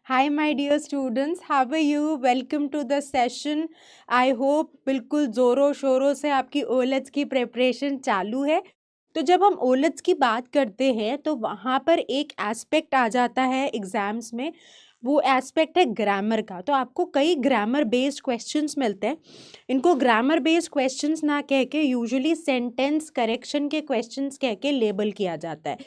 Hi, my dear students. How are you? Welcome to the session. I hope बिल्कुल ज़ोरों शोरों से आपकी ओलेट्स की प्रिपरेशन चालू है। तो जब हम ओलेट्स की बात करते हैं तो वहाँ पर एक एस्पेक्ट आ जाता है एग्जाम्स में। वो एस्पेक्ट है ग्रामर का। तो आपको कई ग्रामर बेस्ड क्वेश्चंस मिलते हैं। इनको ग्रामर बेस्ड क्वेश्चंस ना कह के यूजुअली सेंटेंस करेक्शन के क्वेश्चंस कह के लेबल किया जाता है।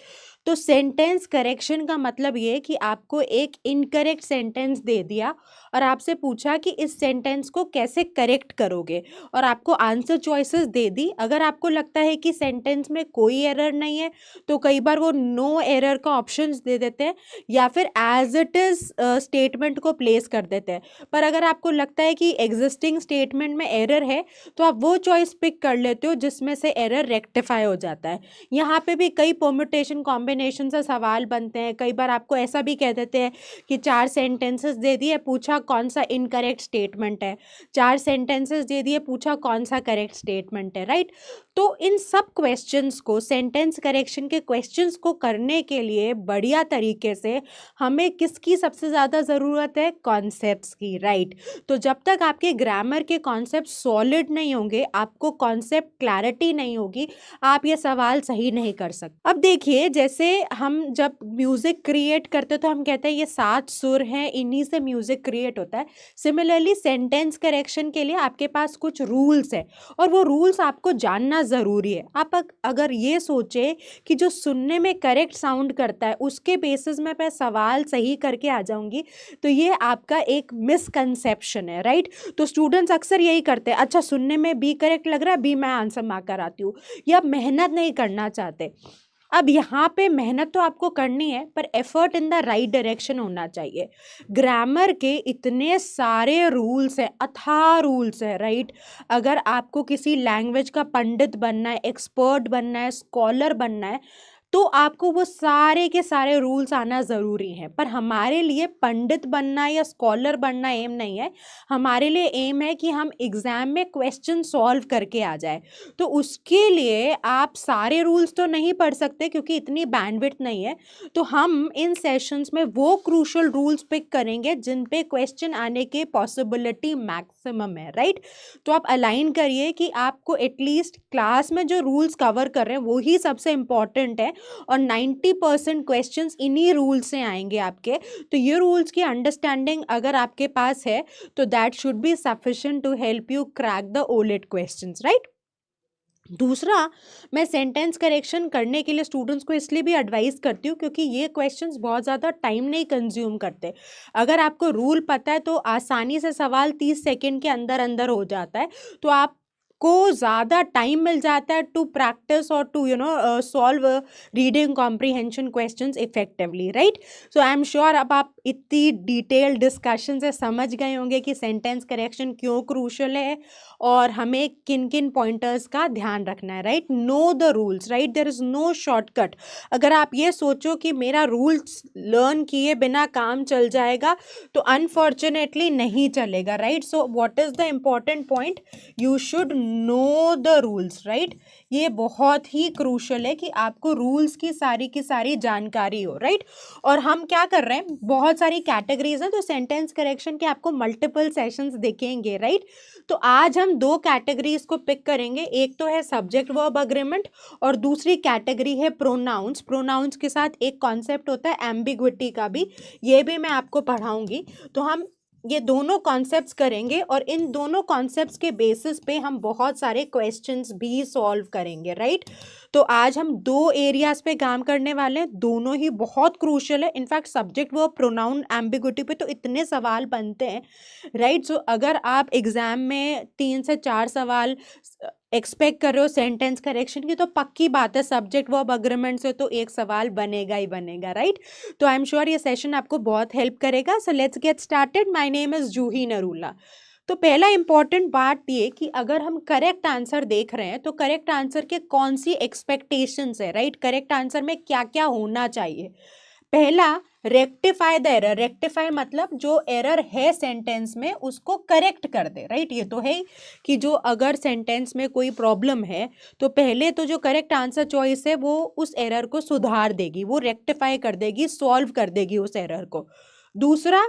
तो सेंटेंस करेक्शन का मतलब ये है कि आपको एक इनकरेक्ट सेंटेंस दे दिया और आपसे पूछा कि इस सेंटेंस को कैसे करेक्ट करोगे, और आपको आंसर चॉइसेस दे दी। अगर आपको लगता है कि सेंटेंस में कोई एरर नहीं है तो कई बार वो नो एरर का ऑप्शंस दे देते हैं या फिर एज इट इज स्टेटमेंट को प्लेस कर देते हैं। पर अगर आपको लगता है कि एग्जिस्टिंग स्टेटमेंट में एरर है तो आप वो चॉइस पिक कर लेते हो जिसमें से एरर रेक्टिफाई हो जाता है। यहाँ पे भी कई परम्यूटेशन कॉम्बिनेशन से सवाल बनते हैं। कई बार आपको ऐसा भी कह देते हैं कि 4 सेंटेंसेस दे दिए, पूछा कौन सा इनकरेक्ट स्टेटमेंट है। 4 सेंटेंसेस दे दिए, पूछा कौन सा करेक्ट स्टेटमेंट है, राइट। तो इन सब क्वेश्चंस को, सेंटेंस करेक्शन के क्वेश्चंस को करने के लिए बढ़िया तरीके से हमें किसकी सबसे ज़्यादा ज़रूरत है? कॉन्सेप्ट्स की, राइट। तो जब तक आपके ग्रामर के कॉन्सेप्ट सॉलिड नहीं होंगे, आपको कॉन्सेप्ट क्लैरिटी नहीं होगी, आप ये सवाल सही नहीं कर सकते। अब देखिए, जैसे हम जब म्यूजिक क्रिएट करते तो हम कहते हैं ये 7 सुर हैं, इन्हीं से म्यूजिक क्रिएट होता है। सिमिलरली सेंटेंस करेक्शन के लिए आपके पास कुछ रूल्स है और वो रूल्स आपको जानना ज़रूरी है। आप अगर ये सोचे कि जो सुनने में करेक्ट साउंड करता है उसके बेसिस में मैं सवाल सही करके आ जाऊंगी, तो ये आपका एक मिसकंसेप्शन है, राइट। तो स्टूडेंट्स अक्सर यही करते हैं, अच्छा सुनने में बी करेक्ट लग रहा है, बी मैं आंसर मार्क कराती हूँ, या मेहनत नहीं करना चाहते। अब यहाँ पे मेहनत तो आपको करनी है पर effort in the right direction होना चाहिए। ग्रामर के इतने सारे रूल्स हैं, अथाह रूल्स है, राइट। अगर आपको किसी लैंग्वेज का पंडित बनना है, एक्सपर्ट बनना है, स्कॉलर बनना है, तो आपको वो सारे के सारे रूल्स आना ज़रूरी हैं। पर हमारे लिए पंडित बनना या स्कॉलर बनना एम नहीं है। हमारे लिए एम है कि हम एग्ज़ाम में क्वेश्चन सॉल्व करके आ जाए। तो उसके लिए आप सारे रूल्स तो नहीं पढ़ सकते क्योंकि इतनी बैंडविड्थ नहीं है। तो हम इन सेशंस में वो क्रूशल रूल्स पिक करेंगे जिन पे क्वेश्चन आने के पॉसिबिलिटी मैक्सिमम है, राइट। तो आप अलाइन करिए कि आपको एटलीस्ट क्लास में जो रूल्स कवर कर रहे हैं वो ही सबसे इम्पॉर्टेंट है, और 90% क्वेश्चंस इन्हीं रूल से आएंगे आपके। तो ये रूल्स की अंडरस्टैंडिंग अगर आपके पास है तो that should be sufficient to help you crack the AILET questions, right. दूसरा, मैं सेंटेंस करेक्शन करने के लिए स्टूडेंट्स को इसलिए भी एडवाइस करती हूँ क्योंकि ये क्वेश्चंस बहुत ज़्यादा टाइम नहीं कंज्यूम करते। अगर आपको रूल पता है तो आसानी से सवाल 30 सेकंड के अंदर अंदर हो जाता है। तो आप को ज़्यादा टाइम मिल जाता है टू प्रैक्टिस और to solve reading comprehension questions effectively, right. So I am sure अब आप इतनी डिटेल डिस्कशन से समझ गए होंगे कि सेंटेंस करेक्शन क्यों क्रूशल है और हमें किन किन पॉइंटर्स का ध्यान रखना है, right. Know the rules, right, there is no shortcut. अगर आप ये सोचो कि मेरा रूल्स लर्न किए बिना काम चल जाएगा तो अनफॉर्चुनेटली नहीं चलेगा, right. So what is the important point? You should know the rules, right. ये बहुत ही क्रूशल है कि आपको रूल्स की सारी जानकारी हो, राइट। और हम क्या कर रहे हैं, बहुत सारी कैटेगरीज हैं तो सेंटेंस करेक्शन के आपको मल्टीपल सेशंस दिखेंगे, राइट। तो आज हम 2 कैटेगरीज को पिक करेंगे। एक तो है सब्जेक्ट वर्ब अग्रीमेंट और दूसरी कैटेगरी है प्रोनाउंस। प्रोनाउंस के साथ एक कॉन्सेप्ट होता है एम्बिग्विटी का भी, ये भी मैं आपको पढ़ाऊंगी। तो हम ये दोनों कॉन्सेप्ट्स करेंगे और इन दोनों कॉन्सेप्ट्स के बेसिस पे हम बहुत सारे क्वेश्चंस भी सॉल्व करेंगे, राइट। तो आज हम 2 एरियाज पे काम करने वाले हैं, दोनों ही बहुत क्रूशियल है। In fact subject verb pronoun ambiguity पे तो इतने सवाल बनते हैं, राइट। सो अगर आप एग्जाम में 3 से 4 सवाल एक्सपेक्ट कर रहे हो सेंटेंस करेक्शन की, तो पक्की बात है सब्जेक्ट वर्ब अग्रीमेंट से तो एक सवाल बनेगा ही बनेगा, राइट। तो आई एम श्योर ये सेशन आपको बहुत हेल्प करेगा। So let's get started. My name is Juhi Narula. तो पहला इंपॉर्टेंट बात ये कि अगर हम करेक्ट आंसर देख रहे हैं तो करेक्ट आंसर के कौन सी एक्सपेक्टेशंस है, राइट। करेक्ट आंसर में क्या क्या होना चाहिए। पहला, रेक्टिफाई द एरर। रेक्टिफाई मतलब जो एरर है सेंटेंस में उसको करेक्ट कर दे, राइट। ये तो है कि जो अगर सेंटेंस में कोई प्रॉब्लम है तो पहले तो जो करेक्ट आंसर चॉइस है वो उस एरर को सुधार देगी, वो रेक्टिफाई कर देगी, सॉल्व कर देगी उस एरर को। दूसरा,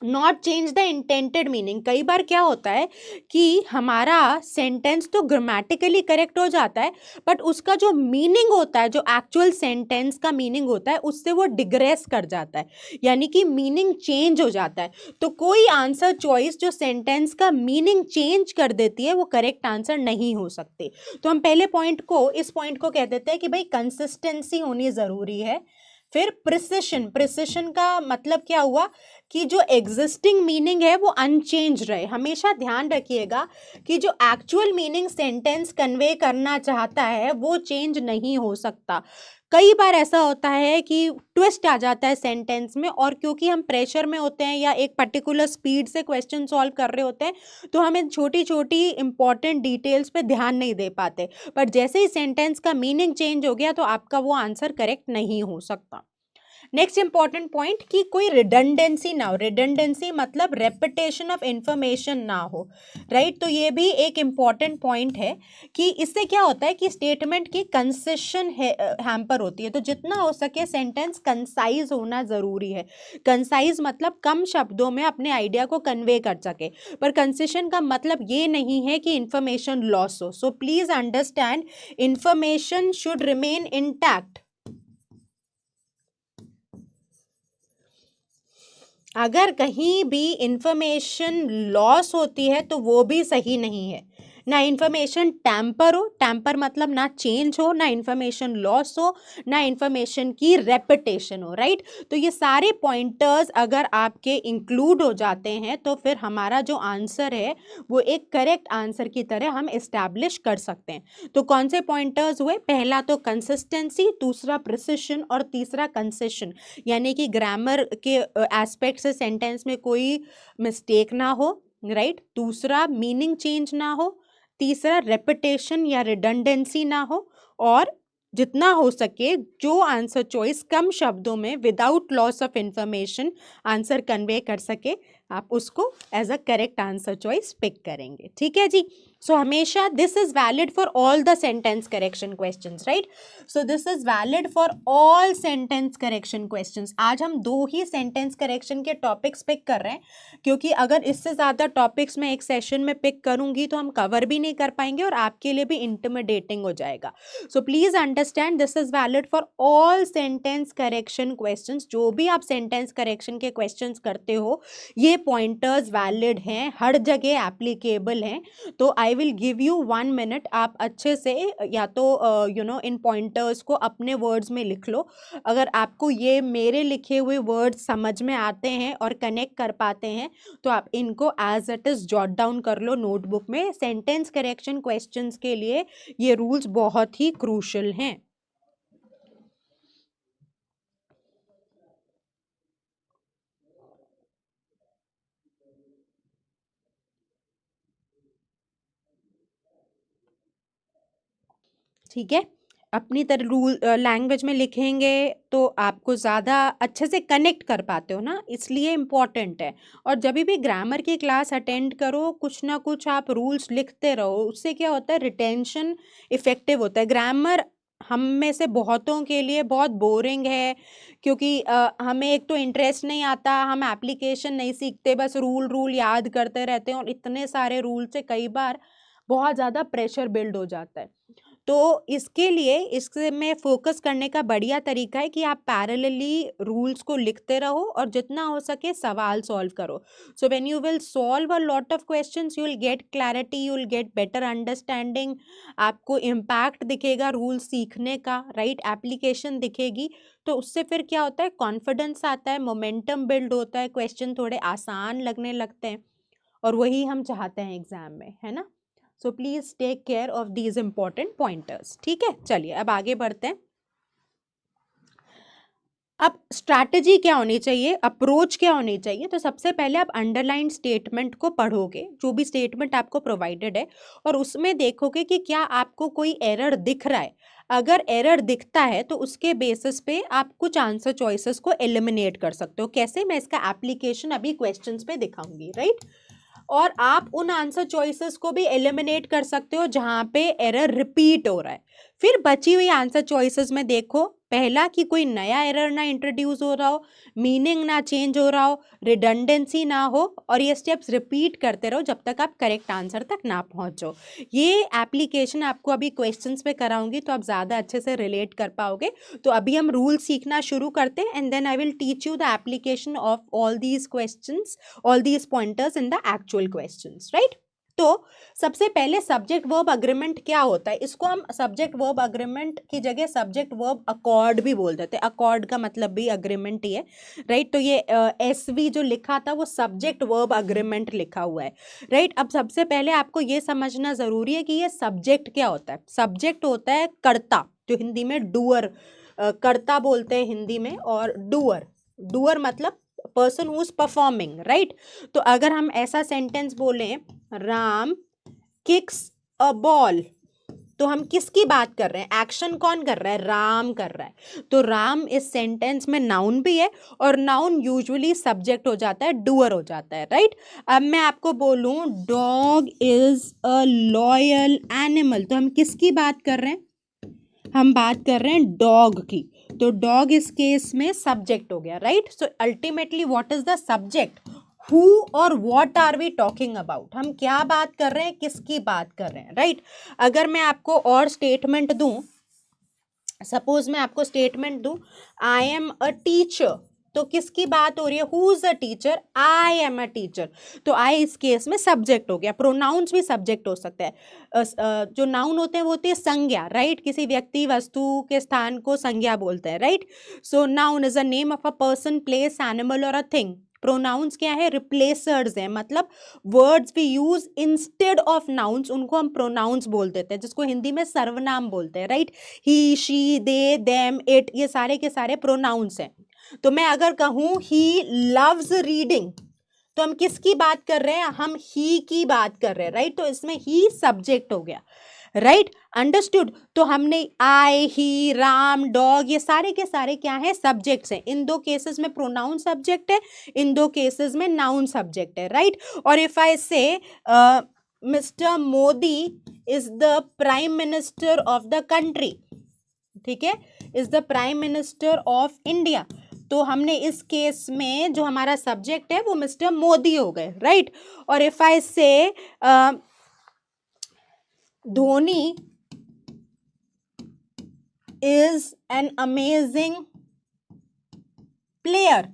not change the intended meaning. कई बार क्या होता है कि हमारा सेंटेंस तो ग्रामेटिकली करेक्ट हो जाता है, बट उसका जो मीनिंग होता है, जो एक्चुअल सेंटेंस का मीनिंग होता है, उससे वो डिग्रेस कर जाता है, यानी कि मीनिंग चेंज हो जाता है। तो कोई आंसर चॉइस जो सेंटेंस का मीनिंग चेंज कर देती है वो करेक्ट आंसर नहीं हो सकती। तो हम पहले पॉइंट को, इस पॉइंट को कह देते हैं कि भाई कंसिस्टेंसी होनी जरूरी है। फिर प्रिसिशन, प्रिसिशन का मतलब क्या हुआ कि जो एग्जिस्टिंग मीनिंग है वो अनचेंज रहे। हमेशा ध्यान रखिएगा कि जो एक्चुअल मीनिंग सेंटेंस कन्वे करना चाहता है वो चेंज नहीं हो सकता। कई बार ऐसा होता है कि ट्विस्ट आ जाता है सेंटेंस में, और क्योंकि हम प्रेशर में होते हैं या एक पर्टिकुलर स्पीड से क्वेश्चन सॉल्व कर रहे होते हैं, तो हमें छोटी छोटी इंपॉर्टेंट डिटेल्स पे ध्यान नहीं दे पाते। पर जैसे ही सेंटेंस का मीनिंग चेंज हो गया तो आपका वो आंसर करेक्ट नहीं हो सकता। नेक्स्ट इंपॉर्टेंट पॉइंट कि कोई रिडंडेंसी ना हो। रिडंडेंसी मतलब रेपिटेशन ऑफ इंफॉर्मेशन ना हो, राइट। तो ये भी एक इंपॉर्टेंट पॉइंट है कि इससे क्या होता है कि स्टेटमेंट की कंसिशन हैम्पर होती है। तो जितना हो सके सेंटेंस कंसाइज होना जरूरी है। कंसाइज मतलब कम शब्दों में अपने आइडिया को कन्वे कर सके, पर कंसिशन का मतलब ये नहीं है कि इंफॉर्मेशन लॉस हो। So please understand, information should remain intact. अगर कहीं भी इंफॉर्मेशन लॉस होती है तो वो भी सही नहीं है। ना इंफॉर्मेशन टैम्पर हो, टैम्पर मतलब ना चेंज हो, ना इंफॉर्मेशन लॉस हो, ना इंफॉर्मेशन की रेपिटेशन हो, राइट। तो ये सारे पॉइंटर्स अगर आपके इंक्लूड हो जाते हैं तो फिर हमारा जो आंसर है वो एक करेक्ट आंसर की तरह हम इस्टेब्लिश कर सकते हैं। तो कौन से पॉइंटर्स हुए? पहला तो कंसिस्टेंसी, दूसरा प्रिसिशन, और तीसरा कंसेशन, यानी कि ग्रामर के एस्पेक्ट से सेंटेंस में कोई मिस्टेक ना हो, राइट। दूसरा, मीनिंग चेंज ना हो। तीसरा, रेपिटेशन या रिडंडेंसी ना हो। और जितना हो सके जो आंसर चॉइस कम शब्दों में without loss of information answer convey कर सके, आप उसको as a correct answer choice pick करेंगे। ठीक है जी। सो हमेशा this is valid for all the sentence correction questions, right. So this is valid for all sentence correction questions. आज हम 2 ही सेंटेंस करेक्शन के टॉपिक्स पिक कर रहे हैं, क्योंकि अगर इससे ज़्यादा टॉपिक्स मैं एक सेशन में पिक करूंगी तो हम कवर भी नहीं कर पाएंगे और आपके लिए भी इंटिमिडेटिंग हो जाएगा। So please understand, this is valid for all sentence correction questions. जो भी आप सेंटेंस करेक्शन के क्वेश्चंस करते हो, ये पॉइंटर्स वैलिड हैं, हर जगह एप्लीकेबल हैं। तो I will give you 1 minute, आप अच्छे से या तो इन पॉइंटर्स को अपने वर्ड्स में लिख लो। अगर आपको ये मेरे लिखे हुए वर्ड्स समझ में आते हैं और कनेक्ट कर पाते हैं तो आप इनको as it is jot down कर लो नोटबुक में। सेंटेंस करेक्शन क्वेश्चंस के लिए ये रूल्स बहुत ही क्रूशल हैं। ठीक है, अपनी तरह रूल लैंग्वेज में लिखेंगे तो आपको ज़्यादा अच्छे से कनेक्ट कर पाते हो ना, इसलिए इम्पॉर्टेंट है। और जब भी ग्रामर की क्लास अटेंड करो, कुछ ना कुछ आप रूल्स लिखते रहो, उससे क्या होता है, रिटेंशन इफेक्टिव होता है। ग्रामर हम में से बहुतों के लिए बहुत बोरिंग है, क्योंकि हमें एक तो इंटरेस्ट नहीं आता, हम एप्लीकेशन नहीं सीखते, बस रूल रूल याद करते रहते हैं, और इतने सारे रूल से कई बार बहुत ज़्यादा प्रेशर बिल्ड हो जाता है। तो इसके लिए इसमें फोकस करने का बढ़िया तरीका है कि आप पैरेलली रूल्स को लिखते रहो और जितना हो सके सवाल सॉल्व करो। So when you will solve a lot of questions, you will get clarity, you will get better understanding, आपको इम्पैक्ट दिखेगा रूल सीखने का, राइट, एप्लीकेशन दिखेगी। तो उससे फिर क्या होता है, कॉन्फिडेंस आता है, मोमेंटम बिल्ड होता है, क्वेश्चन थोड़े आसान लगने लगते हैं, और वही हम चाहते हैं एग्जाम में, है ना। So please take care of these important pointers. ठीक है, चलिए अब आगे बढ़ते हैं। अब स्ट्रैटेजी क्या होनी चाहिए, अप्रोच क्या होनी चाहिए? तो सबसे पहले आप अंडरलाइन स्टेटमेंट को पढ़ोगे, जो भी स्टेटमेंट आपको प्रोवाइडेड है, और उसमें देखोगे कि क्या आपको कोई एरर दिख रहा है। अगर एरर दिखता है तो उसके बेसिस पे आप कुछ आंसर चॉइसेस को एलिमिनेट कर सकते हो। कैसे? मैं इसका एप्लीकेशन अभी क्वेश्चंस पे दिखाऊंगी, राइट। और आप उन आंसर चॉइसेस को भी एलिमिनेट कर सकते हो जहां पे एरर रिपीट हो रहा है। फिर बची हुई आंसर चॉइसेस में देखो, पहला कि कोई नया एरर ना इंट्रोड्यूस हो रहा हो, मीनिंग ना चेंज हो रहा हो, रिडंडेंसी ना हो, और ये स्टेप्स रिपीट करते रहो जब तक आप करेक्ट आंसर तक ना पहुंचो। ये एप्लीकेशन आपको अभी क्वेश्चंस पे कराऊंगी तो आप ज़्यादा अच्छे से रिलेट कर पाओगे। तो अभी हम रूल सीखना शुरू करते हैं and then I will teach you the application of all these questions, all these pointers in the actual questions, right. तो सबसे पहले सब्जेक्ट वर्ब अग्रीमेंट क्या होता है, इसको हम सब्जेक्ट वर्ब अग्रीमेंट की जगह सब्जेक्ट वर्ब अकॉर्ड भी बोल देते हैं। अकॉर्ड का मतलब भी अग्रीमेंट ही है, राइट। तो ये एसवी जो लिखा था वो सब्जेक्ट वर्ब अग्रीमेंट लिखा हुआ है, राइट। अब सबसे पहले आपको ये समझना जरूरी है कि ये सब्जेक्ट क्या होता है। सब्जेक्ट होता है कर्ता, जो हिंदी में डूअर, कर्ता बोलते हैं हिंदी में, और डूअर, डूअर मतलब person who is performing, right. तो अगर हम ऐसा सेंटेंस बोलें, राम किक्स अ बॉल, तो हम किसकी बात कर रहे हैं, एक्शन कौन कर रहा है, राम कर रहा है। तो राम इस सेंटेंस में नाउन भी है और नाउन यूजुअली सब्जेक्ट हो जाता है, डूअर हो जाता है, राइट। अब मैं आपको बोलूं dog is a loyal animal, तो हम किसकी बात कर रहे हैं, हम बात कर रहे हैं डॉग की। तो डॉग इस केस में सब्जेक्ट हो गया, right. So ultimately what is the subject, who और what are we talking about, हम क्या बात कर रहे हैं, किसकी बात कर रहे हैं, राइट। अगर मैं आपको और स्टेटमेंट दूं, सपोज मैं आपको स्टेटमेंट दूं, आई एम अ टीचर, तो किसकी बात हो रही है, who is a teacher, I am a teacher. तो आई इस केस में सब्जेक्ट हो गया। प्रोनाउंस भी सब्जेक्ट हो सकता है। जो नाउन होते हैं वो होती है संज्ञा, राइट। किसी व्यक्ति वस्तु के स्थान को संज्ञा बोलते हैं, right. So noun is a name of a person, place, animal और अ थिंग। प्रोनाउंस क्या है, रिप्लेसर्स है, मतलब words we use instead of nouns, उनको हम प्रोनाउंस बोल देते हैं, जिसको हिंदी में सर्वनाम बोलते हैं, right. He, she, they, them, it, ये सारे के सारे प्रोनाउंस हैं। तो मैं अगर कहूं ही लव्स रीडिंग, तो हम किसकी बात कर रहे हैं, हम ही की बात कर रहे हैं, राइट। तो इसमें ही सब्जेक्ट हो गया, राइट, अंडरस्टूड। तो हमने आई, ही, राम, डॉग, ये सारे के सारे क्या है, सब्जेक्ट्स हैं। इन दो केसेस में प्रोनाउन सब्जेक्ट है, इन दो केसेस में नाउन सब्जेक्ट है, राइट। और इफ आई से mister Modi is the prime minister of the country, ठीक है, is the prime minister of India, तो हमने इस केस में जो हमारा सब्जेक्ट है वो मिस्टर मोदी हो गए, राइट। और इफ आई से Dhoni is an amazing player,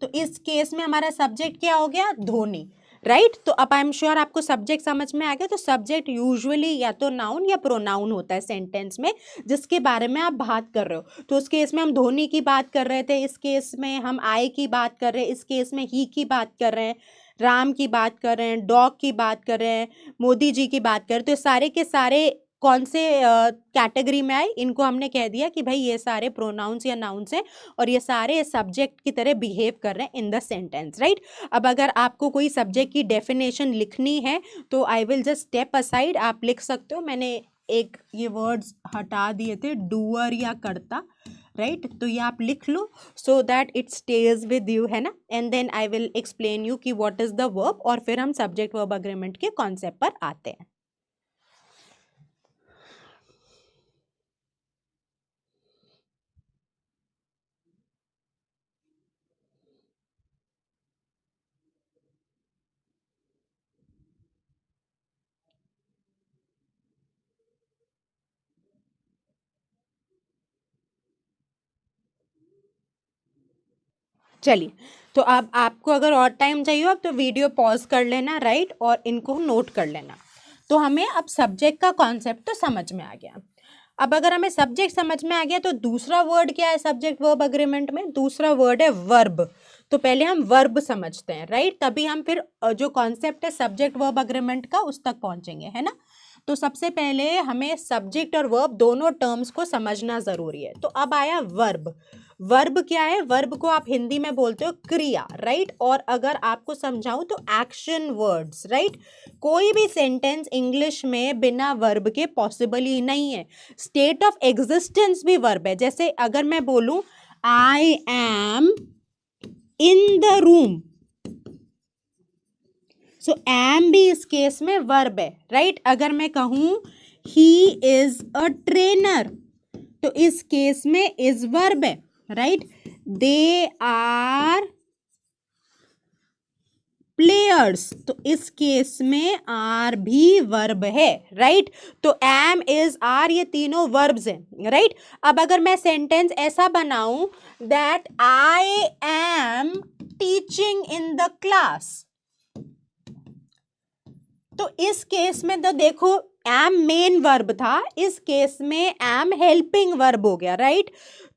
तो इस केस में हमारा सब्जेक्ट क्या हो गया, धोनी, राइट। तो अब आई एम श्योर आपको सब्जेक्ट समझ में आ गया। तो सब्जेक्ट यूजुअली या तो नाउन या प्रोनाउन होता है सेंटेंस में, जिसके बारे में आप बात कर रहे हो। तो उस केस में हम धोनी की बात कर रहे थे, इस केस में हम आई की बात कर रहे हैं, इस केस में ही की बात कर रहे हैं, राम की बात कर रहे हैं, डॉग की बात कर रहे हैं, मोदी जी की बात कर रहे हैं। तो सारे के सारे कौन से कैटेगरी में आए, इनको हमने कह दिया कि भाई ये सारे प्रोनाउंस या नाउन्स हैं और ये सारे सब्जेक्ट की तरह बिहेव कर रहे हैं इन द सेंटेंस, राइट। अब अगर आपको कोई सब्जेक्ट की डेफिनेशन लिखनी है तो I will just step aside, आप लिख सकते हो। मैंने एक ये वर्ड्स हटा दिए थे, डूअर या करता, राइट। तो ये आप लिख लो so that it stays with you, है ना। And then I will explain you कि व्हाट इज द वर्ब, और फिर हम सब्जेक्ट वर्ब अग्रीमेंट के कॉन्सेप्ट पर आते हैं। चलिए, तो अब आपको अगर और टाइम चाहिए हो तो वीडियो पॉज कर लेना, राइट, और इनको नोट कर लेना। तो हमें अब सब्जेक्ट का कॉन्सेप्ट तो समझ में आ गया। अब अगर हमें सब्जेक्ट समझ में आ गया तो दूसरा वर्ड क्या है सब्जेक्ट वर्ब अग्रीमेंट में, दूसरा वर्ड है वर्ब। तो पहले हम वर्ब समझते हैं, राइट, तभी हम फिर जो कॉन्सेप्ट है सब्जेक्ट वर्ब अग्रीमेंट का उस तक पहुंचेंगे, है ना। तो सबसे पहले हमें सब्जेक्ट और वर्ब दोनों टर्म्स को समझना जरूरी है। तो अब आया वर्ब। वर्ब क्या है, वर्ब को आप हिंदी में बोलते हो क्रिया, राइट। और अगर आपको समझाऊं तो एक्शन वर्ड्स, राइट। कोई भी सेंटेंस इंग्लिश में बिना वर्ब के पॉसिबल ही नहीं है। स्टेट ऑफ एग्जिस्टेंस भी वर्ब है। जैसे अगर मैं बोलूं I am in the room, so am भी इस केस में वर्ब है, राइट। अगर मैं कहूं ही इज अ ट्रेनर, तो इस केस में इज वर्ब है, राइट। दे आर प्लेयर्स, तो इस केस में आर भी वर्ब है, राइट। तो एम इज आर ये तीनों वर्ब्स हैं, राइट। अब अगर मैं सेंटेंस ऐसा बनाऊं that I am teaching in the class, तो इस केस में तो देखो एम मेन वर्ब था, इस केस में एम हेल्पिंग वर्ब हो गया, राइट।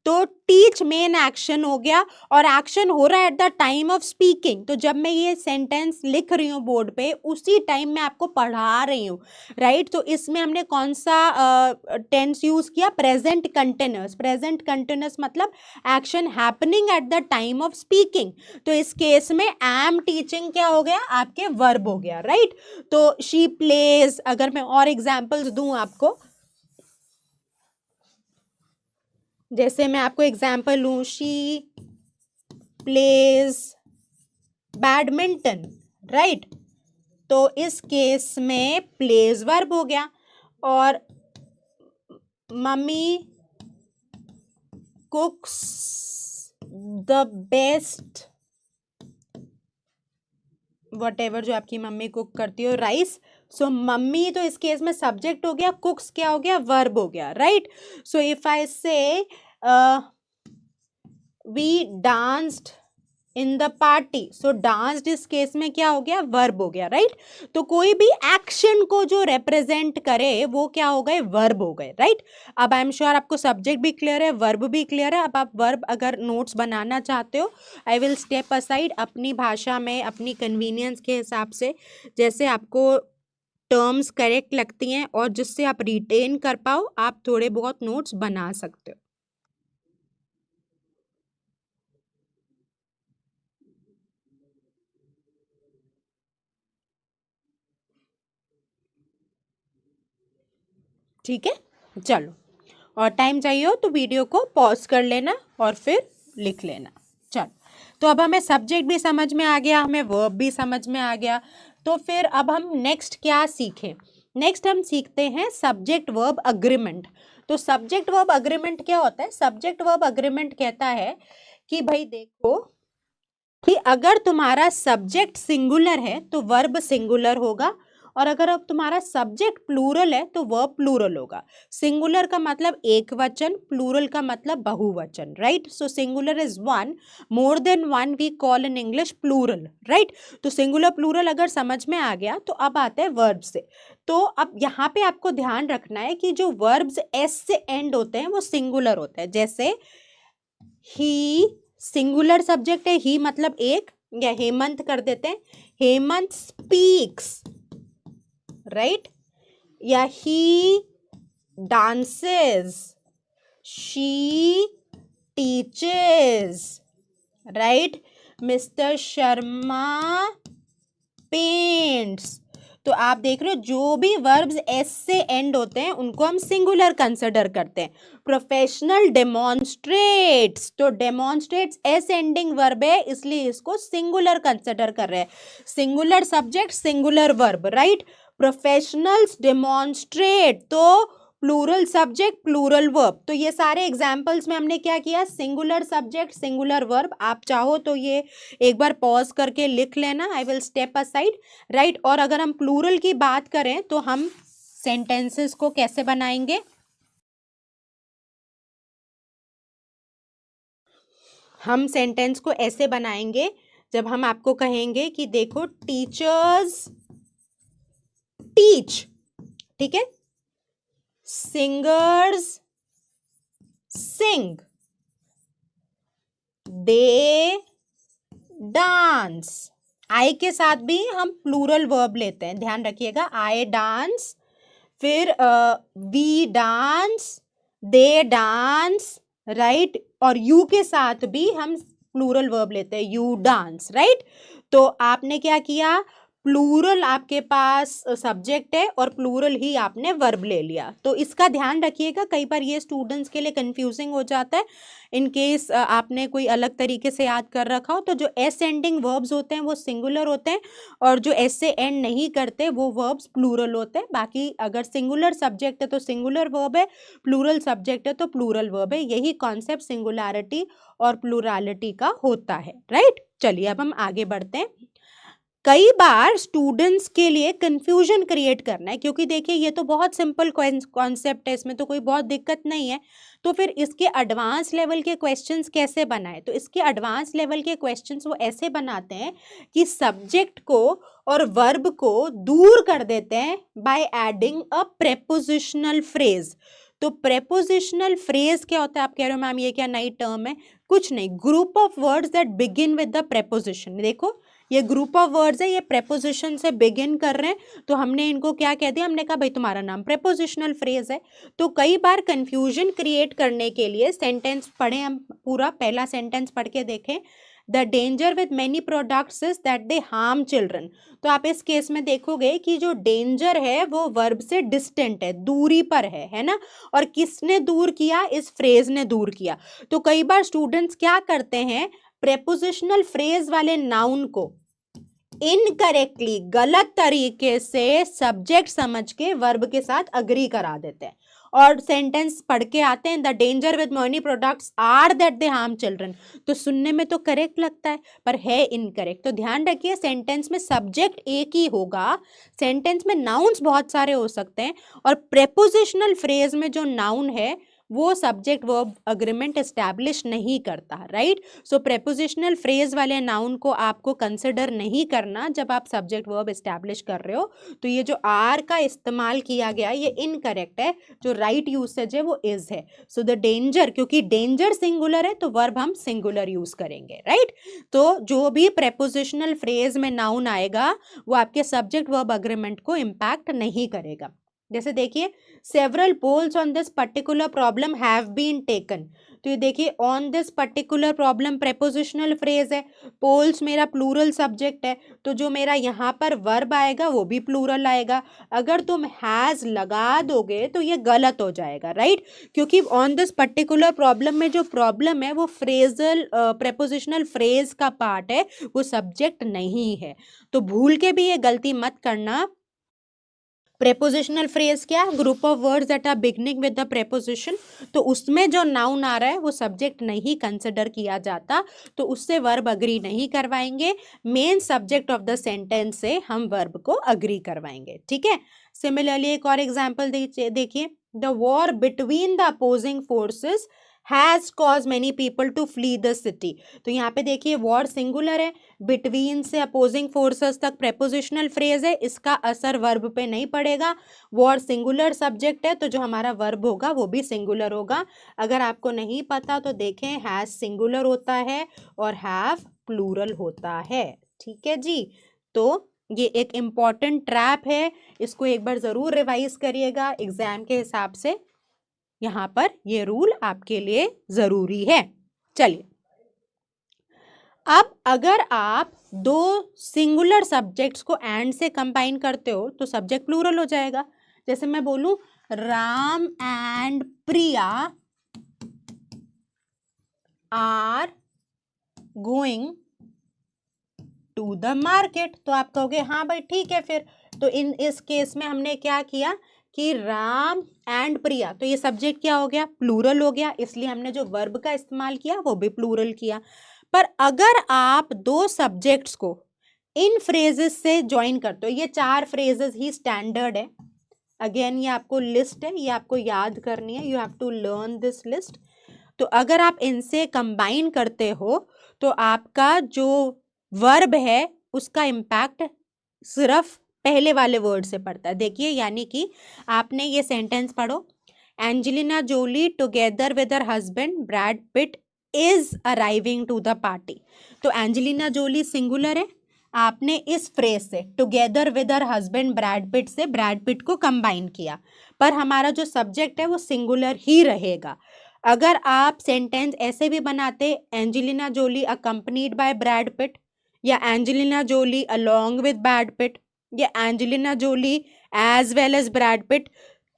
तो टीच मेन एक्शन हो गया और एक्शन हो रहा है at the time of speaking. तो जब मैं ये सेंटेंस लिख रही हूँ बोर्ड पे, उसी टाइम मैं आपको पढ़ा रही हूँ, राइट। तो इसमें हमने कौन सा टेंस यूज किया? Present continuous. प्रेजेंट कंटिन्यूअस मतलब action happening at the time of speaking. तो इस केस में एम टीचिंग क्या हो गया? आपके वर्ब हो गया, राइट। तो शी प्लेज, अगर मैं और एग्जाम्पल्स दूं आपको, जैसे मैं आपको एग्जाम्पल लूं, शी प्लेज बैडमिंटन, राइट। तो इस केस में प्लेज वर्ब हो गया। और mummy कुक्स the best, what ever जो आपकी मम्मी कुक करती हो, राइस। सो मम्मी तो इस केस में सब्जेक्ट हो गया, कुक्स क्या हो गया? वर्ब हो गया, right. So if I say we danced in the party, so danced इस केस में क्या हो गया? वर्ब हो गया, राइट। तो कोई भी एक्शन को जो रिप्रेजेंट करे वो क्या हो गए? वर्ब हो गए, राइट। अब आई एम श्योर आपको सब्जेक्ट भी क्लियर है, वर्ब भी क्लियर है। अब आप वर्ब अगर नोट्स बनाना चाहते हो, आई विल स्टेप असाइड अपनी भाषा में, अपनी कन्वीनियंस के हिसाब से, जैसे आपको टर्म्स करेक्ट लगती हैं और जिससे आप रिटेन कर पाओ, आप थोड़े बहुत नोट्स बना सकते हो। ठीक है, चलो। और टाइम चाहिए हो तो वीडियो को पॉज कर लेना और फिर लिख लेना। चलो, तो अब हमें सब्जेक्ट भी समझ में आ गया, हमें वर्ब भी समझ में आ गया। तो फिर अब हम नेक्स्ट क्या सीखें? नेक्स्ट हम सीखते हैं सब्जेक्ट वर्ब अग्रीमेंट। तो सब्जेक्ट वर्ब अग्रीमेंट क्या होता है? सब्जेक्ट वर्ब अग्रीमेंट कहता है कि भाई देखो, कि अगर तुम्हारा सब्जेक्ट सिंगुलर है तो वर्ब सिंगुलर होगा, और अगर अब तुम्हारा सब्जेक्ट प्लूरल है तो वर्ब प्लूरल होगा। सिंगुलर का मतलब एक वचन, प्लूरल का मतलब बहुवचन, right. So singular is one, more than one we call in English plural, right. तो सिंगुलर प्लूरल अगर समझ में आ गया तो अब आते हैं वर्ब से। तो अब यहाँ पे आपको ध्यान रखना है कि जो वर्ब्स एस से एंड होते हैं वो सिंगुलर होते हैं। जैसे ही सिंगुलर सब्जेक्ट है, ही मतलब एक, या हेमंत कर देते हैं, हेमंत स्पीक्स, राइट। या he dances, she teaches, right. Mister Sharma paints. तो आप देख रहे हो जो भी वर्ब्स एस से एंड होते हैं उनको हम सिंगुलर कंसिडर करते हैं। प्रोफेशनल डेमोन्स्ट्रेट्स, तो डेमोन्स्ट्रेट्स एस एंडिंग वर्ब है, इसलिए इसको सिंगुलर कंसिडर कर रहे हैं। Singular subject singular verb, right. Professionals demonstrate, तो प्लूरल सब्जेक्ट प्लूरल वर्ब। तो ये सारे एग्जाम्पल्स में हमने क्या किया? Singular subject singular verb. आप चाहो तो ये एक बार पॉज करके लिख लेना, आई विल स्टेप असाइड, राइट। और अगर हम प्लूरल की बात करें तो हम सेंटेंसेस को कैसे बनाएंगे? हम सेंटेंस को ऐसे बनाएंगे, जब हम आपको कहेंगे कि देखो टीचर्स टीच, ठीक है, सिंगर्स सिंग, दे डांस। आई के साथ भी हम प्लूरल वर्ब लेते हैं, ध्यान रखिएगा। आई डांस, फिर we dance, they dance, right. और यू के साथ भी हम प्लूरल वर्ब लेते हैं, यू डांस, राइट। तो आपने क्या किया? प्लूरल आपके पास सब्जेक्ट है और प्लूरल ही आपने वर्ब ले लिया। तो इसका ध्यान रखिएगा, कई बार ये स्टूडेंट्स के लिए कंफ्यूजिंग हो जाता है। इन केस आपने कोई अलग तरीके से याद कर रखा हो, तो जो एस एंडिंग वर्ब्स होते हैं वो सिंगुलर होते हैं और जो एस से एंड नहीं करते वो वर्ब्स प्लूरल होते हैं। बाकी अगर सिंगुलर सब्जेक्ट है तो सिंगुलर वर्ब है, प्लूरल सब्जेक्ट है तो प्लूरल वर्ब है। यही कॉन्सेप्ट सिंगुलैरिटी और प्लूरालिटी का होता है, राइट। चलिए अब हम आगे बढ़ते हैं। कई बार स्टूडेंट्स के लिए कंफ्यूजन क्रिएट करना है, क्योंकि देखिए ये तो बहुत सिंपल कॉन्सेप्ट है, इसमें तो कोई बहुत दिक्कत नहीं है। तो फिर इसके एडवांस लेवल के क्वेश्चंस कैसे बनाए? तो इसके एडवांस लेवल के क्वेश्चंस वो ऐसे बनाते हैं कि सब्जेक्ट को और वर्ब को दूर कर देते हैं by adding a prepositional phrase. तो प्रेपोजिशनल फ्रेज क्या होता है? आप कह रहे हो मैम ये क्या नई टर्म है? कुछ नहीं, group of words that begin with the preposition. देखो ये ग्रुप ऑफ वर्ड्स है, ये प्रेपोजिशन से बिगिन कर रहे हैं, तो हमने इनको क्या कह दिया? हमने कहा भाई तुम्हारा नाम प्रेपोजिशनल फ्रेज है। तो कई बार कंफ्यूजन क्रिएट करने के लिए सेंटेंस पढ़े, हम पूरा पहला सेंटेंस पढ़ के देखें। The danger with many products is that they harm children. तो आप इस केस में देखोगे कि जो डेंजर है वो वर्ब से डिस्टेंट है, दूरी पर है ना। और किसने दूर किया? इस फ्रेज ने दूर किया। तो कई बार स्टूडेंट्स क्या करते हैं, प्रेपोजिशनल फ्रेज वाले नाउन को इनकरेक्टली, गलत तरीके से सब्जेक्ट समझ के वर्ब के साथ अग्री करा देते हैं और सेंटेंस पढ़ के आते हैं the danger with many products are that they harm children. तो सुनने में तो करेक्ट लगता है पर है इनकरेक्ट। तो ध्यान रखिए सेंटेंस में सब्जेक्ट एक ही होगा, सेंटेंस में नाउन्स बहुत सारे हो सकते हैं और प्रेपोजिशनल फ्रेज में जो नाउन है वो सब्जेक्ट वर्ब अग्रीमेंट एस्टैब्लिश नहीं करता, राइट। सो प्रेपोजिशनल फ्रेज वाले नाउन को आपको कंसिडर नहीं करना जब आप सब्जेक्ट वर्ब एस्टैब्लिश कर रहे हो। तो ये जो आर का इस्तेमाल किया गया ये इनकरेक्ट है, जो राइट यूसेज है वो इज है। सो द डेंजर, क्योंकि डेंजर सिंगुलर है तो वर्ब हम सिंगुलर यूज करेंगे, राइट। तो जो भी प्रेपोजिशनल फ्रेज में नाउन आएगा वो आपके सब्जेक्ट वर्ब अग्रीमेंट को इम्पैक्ट नहीं करेगा। जैसे देखिए several polls on this particular problem have been taken. तो ये देखिए on this particular problem prepositional phrase है, पोल्स मेरा प्लूरल सब्जेक्ट है, तो जो मेरा यहाँ पर वर्ब आएगा वो भी प्लूरल आएगा। अगर तुम हैज लगा दोगे तो ये गलत हो जाएगा, राइट। क्योंकि ऑन दिस पर्टिकुलर प्रॉब्लम में जो प्रॉब्लम है वो फ्रेजल प्रेपोजिशनल फ्रेज का पार्ट है, वो सब्जेक्ट नहीं है। तो भूल के भी ये गलती मत करना। प्रेपोजिशनल फ्रेज क्या? Group of words that are beginning with the preposition. तो उसमें जो नाउन आ रहा है वो सब्जेक्ट नहीं कंसिडर किया जाता, तो उससे वर्ब अग्री नहीं करवाएंगे। Main subject of the sentence से हम वर्ब को अग्री करवाएंगे, ठीक है। सिमिलरली एक और एग्जाम्पल देखिए, the war between the opposing forces has cause many people to flee the city. तो यहाँ पे देखिए वॉर सिंगुलर है, बिटवीन से अपोजिंग फोर्सेस तक प्रेपोजिशनल फ्रेज है, इसका असर वर्ब पे नहीं पड़ेगा। वॉर सिंगुलर सब्जेक्ट है तो जो हमारा वर्ब होगा वो भी सिंगुलर होगा। अगर आपको नहीं पता तो देखें, हैज सिंगुलर होता है और हैव प्लूरल होता है, ठीक है जी। तो ये एक इम्पॉर्टेंट ट्रैप है, इसको एक बार ज़रूर रिवाइज करिएगा एग्जाम के हिसाब से, यहाँ पर ये रूल आपके लिए ज़रूरी है। चलिए अब अगर आप दो सिंगुलर सब्जेक्ट्स को एंड से कंबाइन करते हो तो सब्जेक्ट प्लूरल हो जाएगा। जैसे मैं बोलूं Ram and Priya are going to the market, तो आप कहोगे हाँ भाई ठीक है। फिर तो इस केस में हमने क्या किया कि राम एंड प्रिया, तो ये सब्जेक्ट क्या हो गया? प्लूरल हो गया, इसलिए हमने जो वर्ब का इस्तेमाल किया वो भी प्लूरल किया। पर अगर आप दो सब्जेक्ट्स को इन फ्रेजेस से ज्वाइन करते हो, ये 4 फ्रेजेस ही स्टैंडर्ड है, अगेन ये आपको लिस्ट है, ये आपको याद करनी है, you have to learn this list. तो अगर आप इनसे कंबाइन करते हो तो आपका जो वर्ब है उसका इम्पैक्ट सिर्फ पहले वाले वर्ड से पड़ता है। देखिए यानी कि आपने ये सेंटेंस पढ़ो, Angelina Jolie together with her husband Brad Pitt is arriving to the party. तो एंजेलिना जोली सिंगुलर है, आपने इस फ्रेज से together with her husband Brad Pitt से ब्रैड पिट को कंबाइन किया, पर हमारा जो सब्जेक्ट है वो सिंगुलर ही रहेगा। अगर आप सेंटेंस ऐसे भी बनाते, Angelina Jolie accompanied by Brad Pitt, या Angelina Jolie along with Brad Pitt, या Angelina Jolie as well as Brad Pitt.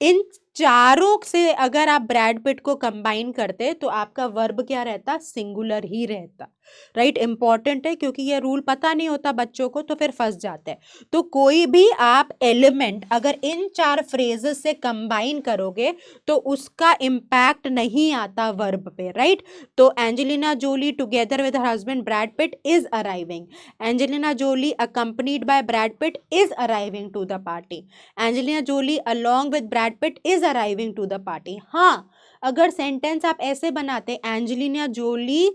इन चारों से अगर आप ब्रैड पिट को कंबाइन करते तो आपका वर्ब क्या रहता, सिंगुलर ही रहता। राइट, इंपॉर्टेंट है क्योंकि ये रूल पता नहीं होता बच्चों को तो फिर फंस जाते हैं। तो कोई भी आप एलिमेंट अगर इन चार फ्रेजेस से कंबाइन करोगे तो उसका इम्पैक्ट नहीं आता वर्ब पे। राइट, तो Angelina Jolie together with her husband Brad Pitt is arriving, Angelina Jolie accompanied by Brad Pitt is arriving to the party, Angelina Jolie along with Brad Pitt is arriving to the party. हाँ, अगर sentence आप ऐसे बनाते Angelina Jolie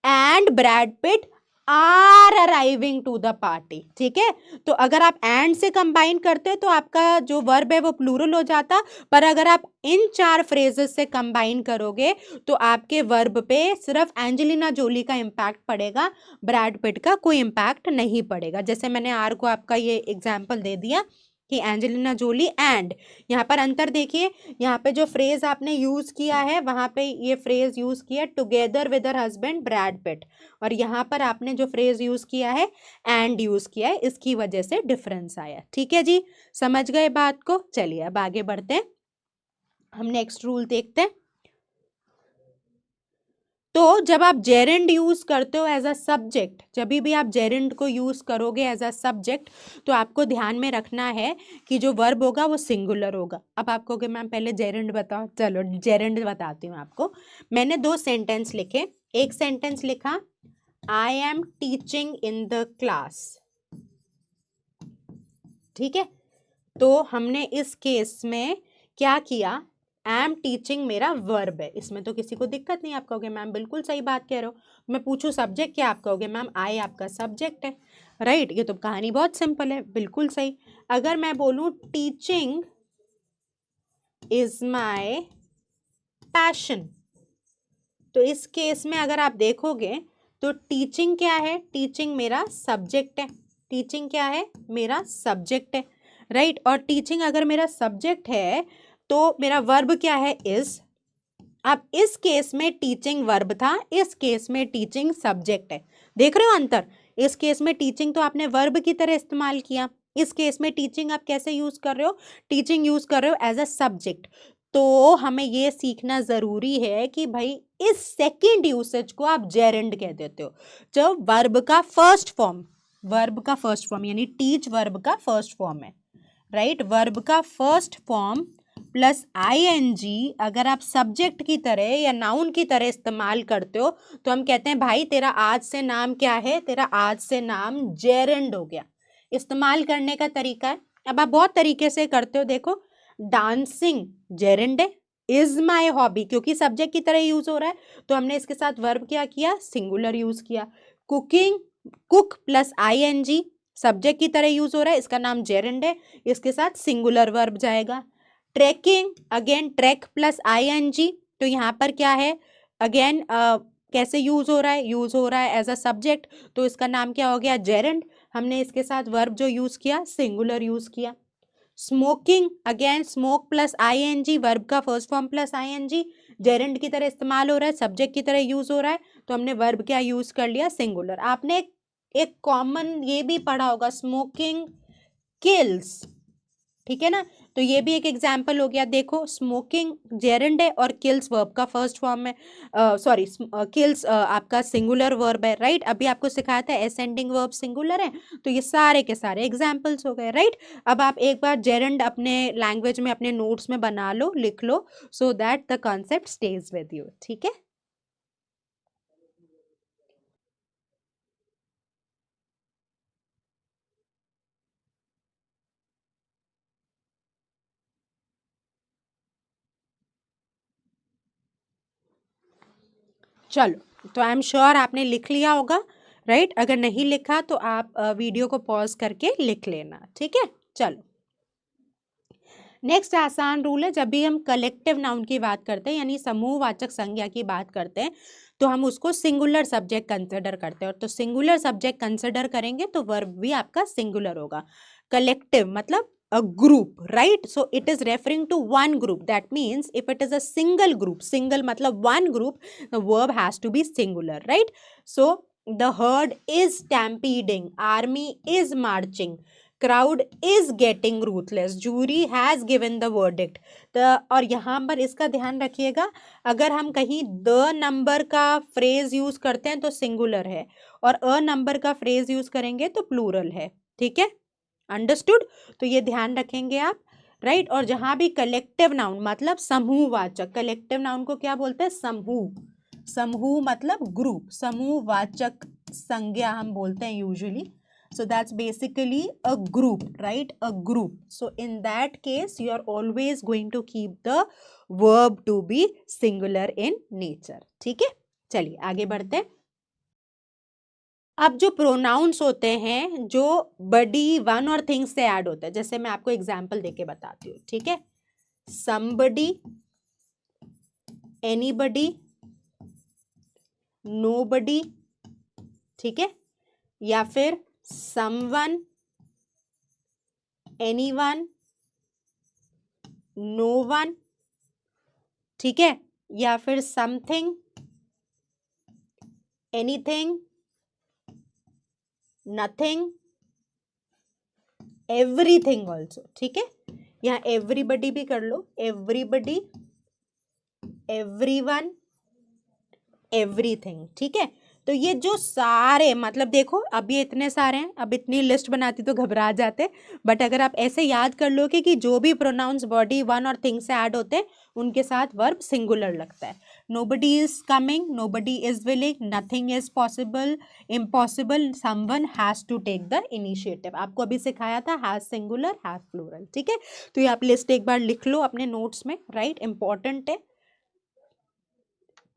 and Brad Pitt are arriving to the party, ठीक है, तो अगर आप एंड से कंबाइन करते तो आपका जो वर्ब है वो प्लूरल हो जाता। पर अगर आप इन चार फ्रेजेस से कंबाइन करोगे तो आपके वर्ब पे सिर्फ एंजेलिना जोली का इम्पैक्ट पड़ेगा, ब्रैड पिट का कोई इम्पैक्ट नहीं पड़ेगा। जैसे मैंने आर को आपका ये एग्जाम्पल दे दिया कि एंजेलिना जोली एंड, यहाँ पर अंतर देखिए, यहाँ पे जो फ्रेज आपने यूज किया है वहां पे ये फ्रेज यूज किया together with her husband Brad पिट, और यहाँ पर आपने जो फ्रेज यूज किया है एंड यूज किया है, इसकी वजह से डिफरेंस आया। ठीक है जी, समझ गए बात को। चलिए अब आगे बढ़ते हैं, हम नेक्स्ट रूल देखते हैं। तो जब आप जेरेंड यूज करते हो एज अ सब्जेक्ट, जब भी आप जेरेंड को यूज करोगे एज अ सब्जेक्ट तो आपको ध्यान में रखना है कि जो वर्ब होगा वो सिंगुलर होगा। अब आप कहोगे मैम पहले जेरेंड बताओ, चलो जेरेंड बताती हूँ आपको। मैंने दो सेंटेंस लिखे, एक सेंटेंस लिखा I am teaching in the class, ठीक है, तो हमने इस केस में क्या किया, एम टीचिंग मेरा वर्ब है, इसमें तो किसी को दिक्कत नहीं। आप कहोगे मैम बिल्कुल सही बात कह रहे हो। मैं पूछूं सब्जेक्ट क्या, आप कहोगे मैम आई आपका सब्जेक्ट है। राइट, ये तो कहानी बहुत सिंपल है, बिल्कुल सही। अगर मैं बोलूं टीचिंग इज माय पैशन, तो इस केस में अगर आप देखोगे तो टीचिंग क्या है, टीचिंग मेरा सब्जेक्ट है, टीचिंग क्या है, मेरा सब्जेक्ट है। राइट, और टीचिंग अगर मेरा सब्जेक्ट है तो मेरा वर्ब क्या है, इज। अब इस केस में टीचिंग वर्ब था, इस केस में टीचिंग सब्जेक्ट है। देख रहे हो अंतर, इस केस में टीचिंग तो आपने वर्ब की तरह इस्तेमाल किया, इस केस में टीचिंग आप कैसे यूज कर रहे हो, टीचिंग यूज कर रहे हो एज अ सब्जेक्ट। तो हमें ये सीखना जरूरी है कि भाई इस सेकंड यूसेज को आप जेरेंड कह देते हो, जब वर्ब का फर्स्ट फॉर्म, वर्ब का फर्स्ट फॉर्म यानी टीच वर्ब का फर्स्ट फॉर्म है। राइट, वर्ब का फर्स्ट फॉर्म प्लस आईएनजी अगर आप सब्जेक्ट की तरह या नाउन की तरह इस्तेमाल करते हो तो हम कहते हैं भाई तेरा आज से नाम क्या है, तेरा आज से नाम जेरेंड हो गया। इस्तेमाल करने का तरीका है, अब आप बहुत तरीके से करते हो। देखो, डांसिंग जेरेंड है, इज माई हॉबी क्योंकि सब्जेक्ट की तरह यूज हो रहा है तो हमने इसके साथ वर्ब क्या किया, सिंगुलर यूज किया। Cooking, cook plus ING subject की तरह यूज हो रहा है, इसका नाम जेरेंड है, इसके साथ सिंगुलर वर्ब जाएगा। Tracking, again track plus ING, तो यहाँ पर क्या है, अगेन कैसे यूज हो रहा है, यूज हो रहा है एज अ सब्जेक्ट, तो इसका नाम क्या हो गया, जेरेंड। हमने इसके साथ वर्ब जो यूज किया सिंगुलर यूज किया। Smoking, again smoke plus ING, verb का first form plus I N G, gerund की तरह इस्तेमाल हो रहा है, सब्जेक्ट की तरह यूज हो रहा है, तो हमने वर्ब क्या यूज कर लिया, सिंगुलर। आपने एक कॉमन ये भी पढ़ा होगा, स्मोकिंग किल्स, ठीक है ना, तो ये भी एक एग्जाम्पल हो गया। देखो, स्मोकिंग जेरेंड है और किल्स वर्ब का फर्स्ट फॉर्म है, सॉरी किल्स आपका सिंगुलर वर्ब है। राइट, अभी आपको सिखाया था असेंडिंग वर्ब सिंगुलर है, तो ये सारे के सारे एग्जाम्पल्स हो गए। राइट, अब आप एक बार जेरेंड अपने लैंग्वेज में अपने नोट्स में बना लो, लिख लो, so that the concept stays with you. ठीक है, चलो, तो आई एम श्योर आपने लिख लिया होगा। राइट, अगर नहीं लिखा तो आप वीडियो को पॉज करके लिख लेना। ठीक है, चलो, नेक्स्ट आसान रूल है, जब भी हम कलेक्टिव नाउन की बात करते हैं यानी समूहवाचक संज्ञा की बात करते हैं तो हम उसको सिंगुलर सब्जेक्ट कंसिडर करते हैं, और तो सिंगुलर सब्जेक्ट कंसिडर करेंगे तो वर्ब भी आपका सिंगुलर होगा। कलेक्टिव मतलब a group, right? So it is referring to one group. That means if it is a single group, single मतलब one group, the verb has to be singular, right? So the herd is stampeding, army is marching, crowd is getting ruthless, jury has given the verdict। और यहाँ पर इसका ध्यान रखिएगा, अगर हम कहीं द नंबर का फ्रेज यूज करते हैं तो सिंगुलर है, और अ नंबर का फ्रेज यूज करेंगे तो प्लूरल है। ठीक है, अंडरस्टूड? तो ये ध्यान रखेंगे आप, राइट। और जहां भी कलेक्टिव नाउन मतलब समूहवाचक, कलेक्टिव नाउन को क्या बोलते हैं? समूह। समूह मतलब ग्रुप, समूहवाचक संज्ञा हम बोलते हैं usually. So that's basically a group, right? A group. So in that case, you are always going to keep the verb to be singular in nature. ठीक है, चलिए आगे बढ़ते हैं। अब जो प्रोनाउंस होते हैं जो बडी, वन और थिंग्स से ऐड होते हैं, जैसे मैं आपको एग्जांपल देके बताती हूँ। ठीक है, somebody, anybody, nobody, ठीक है, या फिर someone, anyone, no one, ठीक है, या फिर something, anything, nothing, everything also. ठीक है, यहाँ एवरीबडी भी कर लो, एवरीबडी, एवरीवन, एवरीथिंग। ठीक है, तो ये जो सारे मतलब देखो, अब ये इतने सारे हैं, अब इतनी लिस्ट बनाती तो घबरा जाते, बट अगर आप ऐसे याद कर लो कि जो भी प्रोनाउंस बॉडी, वन और थिंग से ऐड होते हैं उनके साथ वर्ब सिंगुलर लगता है। Nobody is coming, nobody is willing, nothing is possible, impossible, someone has to take the initiative. आपको अभी सिखाया था हैज सिंगुलर, हैज प्लूरल। ठीक है, तो ये आप लिस्ट एक बार लिख लो अपने नोट्स में, राइट, इंपॉर्टेंट है।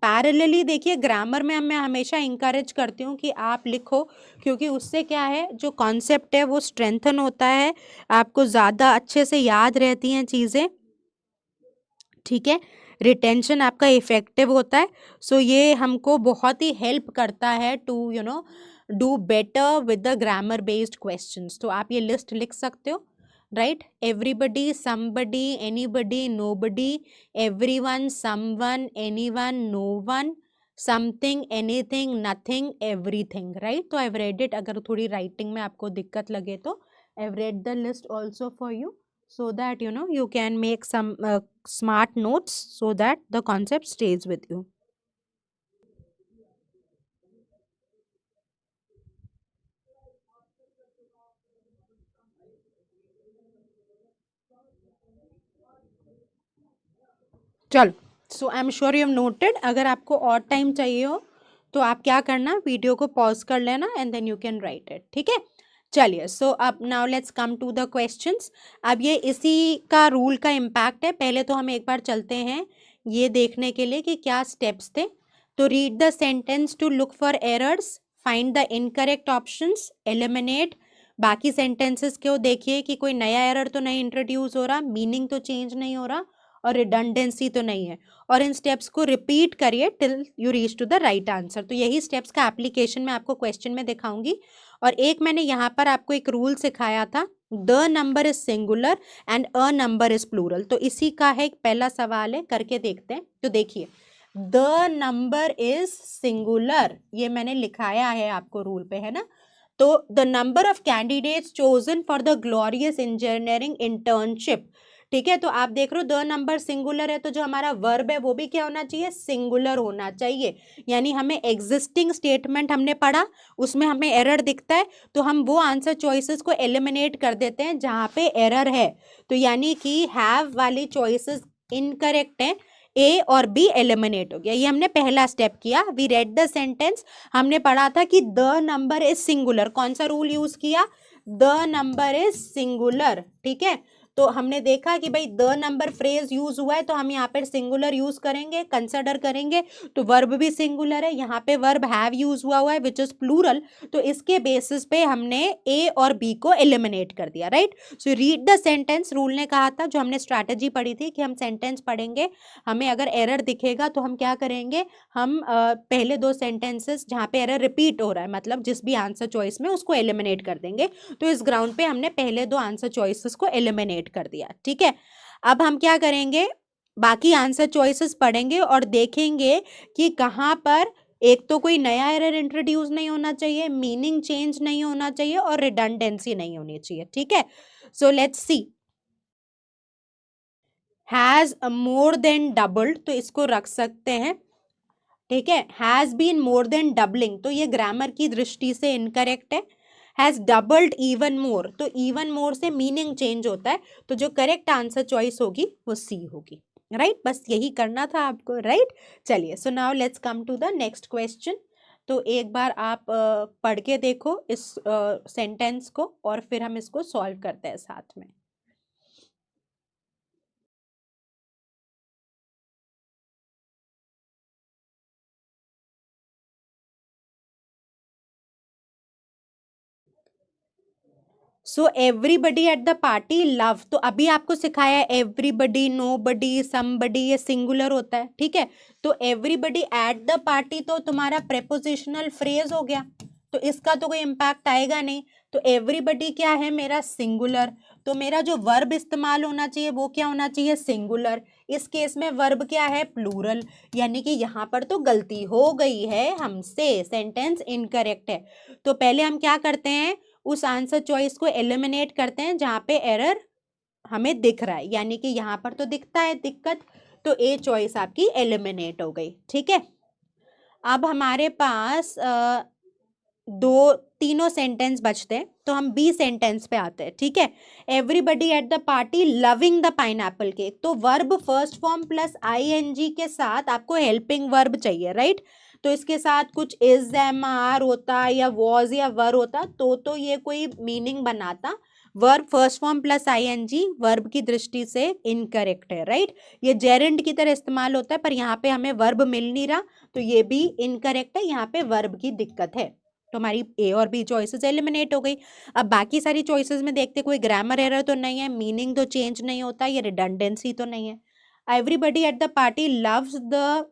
पैरेलली देखिए, ग्रामर में मैं हमेशा इंकरेज करती हूँ कि आप लिखो, क्योंकि उससे क्या है, जो कॉन्सेप्ट है वो स्ट्रेंथन होता है, आपको ज़्यादा अच्छे से याद रहती हैं चीज़ें। ठीक है, रिटेंशन आपका इफेक्टिव होता है। सो ये हमको बहुत ही हेल्प करता है to do better with the grammar based questions. तो आप ये लिस्ट लिख सकते हो, right? Everybody, somebody, anybody, nobody, everyone, someone, anyone, no one, something, anything, nothing, everything, right? तो I've read it, अगर थोड़ी writing में आपको दिक्कत लगे तो I've read the list also for you, so that you can make some smart notes so that the concept stays with you. चलो, so I am sure you have noted. अगर आपको और टाइम चाहिए हो तो आप क्या करना, वीडियो को पॉज कर लेना and then you can write it. ठीक है, चलिए, सो अब now let's come to the questions. अब ये इसी का रूल का इम्पैक्ट है। पहले तो हम एक बार चलते हैं ये देखने के लिए कि क्या स्टेप्स थे। तो read the sentence to look for errors, find the incorrect options, eliminate. बाकी सेंटेंसेस को देखिए कि कोई नया एरर तो नहीं इंट्रोड्यूस हो रहा, मीनिंग तो चेंज नहीं हो रहा, और रिडंडेंसी तो नहीं है। और इन स्टेप्स को रिपीट करिए till you reach to the right answer. तो यही स्टेप्स का एप्लीकेशन मैं आपको क्वेश्चन में दिखाऊंगी। और एक मैंने यहाँ पर आपको एक रूल सिखाया था, the number is singular and a number is plural. तो इसी का है एक पहला सवाल है, करके देखते हैं। तो देखिए, द नंबर इज सिंगुलर, ये मैंने लिखाया है आपको रूल पे, है ना। तो the number of candidates chosen for the glorious engineering internship. ठीक है, तो आप देख रहे हो द नंबर सिंगुलर है, तो जो हमारा वर्ब है वो भी क्या होना चाहिए, सिंगुलर होना चाहिए। यानी हमें एग्जिस्टिंग स्टेटमेंट हमने पढ़ा, उसमें हमें एरर दिखता है, तो हम वो आंसर चॉइसेस को एलिमिनेट कर देते हैं जहां पे एरर है। तो यानी कि हैव वाली चॉइसेस इनकरेक्ट है, ए और बी एलिमिनेट हो गया। ये हमने पहला स्टेप किया। वी रेड द सेंटेंस, हमने पढ़ा था कि द नंबर इज सिंगुलर। कौन सा रूल यूज किया, द नंबर इज सिंगुलर। ठीक है, तो हमने देखा कि भाई द नंबर फ्रेज यूज हुआ है, तो हम यहाँ पर सिंगुलर यूज करेंगे, कंसिडर करेंगे। तो वर्ब भी सिंगुलर है, यहाँ पे वर्ब हैव यूज हुआ है विच इज प्लूरल। तो इसके बेसिस पे हमने ए और बी को एलिमिनेट कर दिया, right. So read the sentence, rule ने कहा था, जो हमने स्ट्रैटेजी पढ़ी थी कि हम सेंटेंस पढ़ेंगे, हमें अगर एरर दिखेगा तो हम क्या करेंगे, हम पहले दो सेंटेंसेस जहाँ पे एरर रिपीट हो रहा है, मतलब जिस भी आंसर चॉइस में, उसको एलिमिनेट कर देंगे। तो इस ग्राउंड पे हमने पहले दो आंसर चॉइसेस को एलिमिनेट कर दिया। ठीक है, अब हम क्या करेंगे, बाकी आंसर चॉइसेस पढ़ेंगे और देखेंगे कि कहां पर एक तो कोई नया एरर इंट्रोड्यूस नहीं होना चाहिए, मीनिंग चेंज नहीं होना चाहिए और रिडंडेंसी नहीं होनी चाहिए, ठीक है। So let's see, has more than doubled, तो इसको रख सकते हैं, ठीक है। Has been more than doubling, तो ये ग्रामर की दृष्टि से इनकरेक्ट है। हैज डबल्ड इवन मोर, तो इवन मोर से मीनिंग चेंज होता है, तो जो करेक्ट आंसर चॉइस होगी वो सी होगी, राइट। बस यही करना था आपको, राइट। चलिए, so now let's come to the next question. तो एक बार आप पढ़ के देखो इस सेंटेंस को और फिर हम इसको सॉल्व करते हैं साथ में। So everybody at the party love, तो अभी आपको सिखाया है एवरीबडी, नोबडी, समबडी, ये सिंगुलर होता है, ठीक है। तो एवरीबडी एट द पार्टी तो तुम्हारा प्रेपोजिशनल फ्रेज हो गया, तो इसका तो कोई इम्पैक्ट आएगा नहीं। तो एवरीबडी क्या है, मेरा सिंगुलर, तो मेरा जो वर्ब इस्तेमाल होना चाहिए वो क्या होना चाहिए, सिंगुलर। इस केस में वर्ब क्या है, प्लूरल, यानी कि यहाँ पर तो गलती हो गई है हमसे, सेंटेंस इनकरेक्ट है। तो पहले हम क्या करते हैं, उस आंसर चॉइस को एलिमिनेट करते हैं जहां पे एरर हमें दिख रहा है, यानी कि यहां पर तो दिखता है दिक्कत, तो ए चॉइस आपकी एलिमिनेट हो गई, ठीक है। अब हमारे पास दो तीनों सेंटेंस बचते हैं, तो हम बी सेंटेंस पे आते हैं, ठीक है। Everybody at the party loving the pineapple cake, तो verb first form plus I N G के साथ आपको हेल्पिंग वर्ब चाहिए, राइट। तो इसके साथ कुछ इज एम आर होता या वॉज या वर होता तो ये कोई मीनिंग बनाता। Verb first form plus ING verb की दृष्टि से इनकरेक्ट है, राइट। ये जेरेंड की तरह इस्तेमाल होता है, पर यहाँ पे हमें वर्ब मिल नहीं रहा, तो ये भी इनकरेक्ट है, यहाँ पे वर्ब की दिक्कत है। तो हमारी ए और बी चॉइसेस एलिमिनेट हो गई। अब बाकी सारी चॉइसेस में देखते कोई ग्रामर एरर तो नहीं है, मीनिंग तो चेंज नहीं होता, ये रिडंडेंसी तो नहीं है। Everybody at the party loves the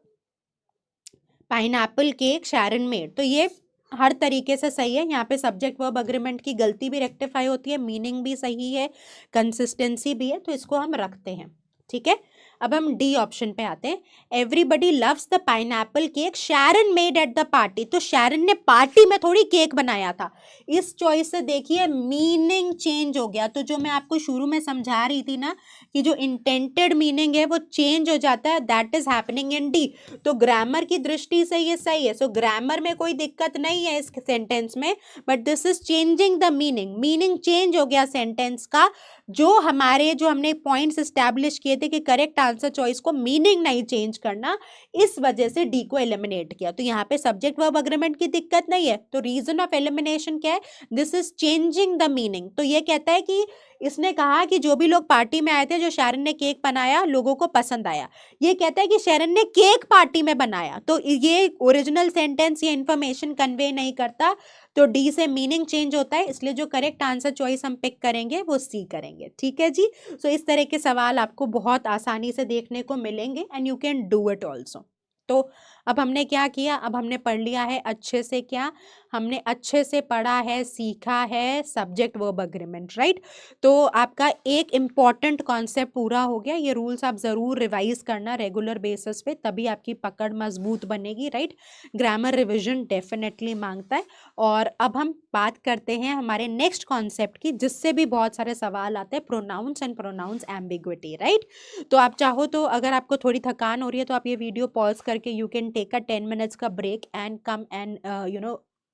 pineapple cake Sharon made, तो ये हर तरीके से सही है। यहाँ पे सब्जेक्ट वर्ब अग्रीमेंट की गलती भी रेक्टिफाई होती है, मीनिंग भी सही है, कंसिस्टेंसी भी है, तो इसको हम रखते हैं, ठीक है। अब हम डी ऑप्शन पे आते हैं, everybody loves the pineapple cake Sharon made at the party, तो शैरन ने पार्टी में थोड़ी केक बनाया था। इस चॉइस से देखिए मीनिंग चेंज हो गया, तो जो मैं आपको शुरू में समझा रही थी ना कि जो इंटेंटेड मीनिंग है वो चेंज हो जाता है, that is happening in D. तो ग्रामर की दृष्टि से ये सही है, सो ग्रामर में कोई दिक्कत नहीं है इस सेंटेंस में, but this is changing the meaning, meaning change हो गया सेंटेंस का। जो हमने पॉइंट्स एस्टैब्लिश किए थे कि करेक्ट आंसर चॉइस को मीनिंग नहीं चेंज करना, इस वजह से डी को एलिमिनेट किया। तो यहाँ पे सब्जेक्ट वर्ब अग्रीमेंट की दिक्कत नहीं है, तो रीजन ऑफ एलिमिनेशन क्या है, this is changing the meaning. तो ये कहता है कि इसने कहा कि जो भी लोग पार्टी में आए थे, जो शैरन ने केक बनाया, लोगों को पसंद आया। ये कहता है कि शैरन ने केक पार्टी में बनाया, तो ये ओरिजिनल सेंटेंस ये इंफॉर्मेशन कन्वे नहीं करता, तो डी से मीनिंग चेंज होता है, इसलिए जो करेक्ट आंसर चॉइस हम पिक करेंगे वो सी करेंगे, ठीक है जी। सो इस तरह के सवाल आपको बहुत आसानी से देखने को मिलेंगे and you can do it also. तो अब हमने क्या किया, अब हमने पढ़ लिया है अच्छे से, क्या हमने अच्छे से पढ़ा है, सीखा है सब्जेक्ट वर्ब अग्रीमेंट, राइट। तो आपका एक इम्पॉर्टेंट कॉन्सेप्ट पूरा हो गया, ये रूल्स आप ज़रूर रिवाइज करना रेगुलर बेसिस पे, तभी आपकी पकड़ मजबूत बनेगी, राइट। ग्रामर रिविजन डेफिनेटली मांगता है। और अब हम बात करते हैं हमारे नेक्स्ट कॉन्सेप्ट की, जिससे भी बहुत सारे सवाल आते हैं, pronouns and pronouns ambiguity, right. तो आप चाहो तो अगर आपको थोड़ी थकान हो रही है तो आप ये वीडियो पॉज करके you can take a 10 minutes का break and come and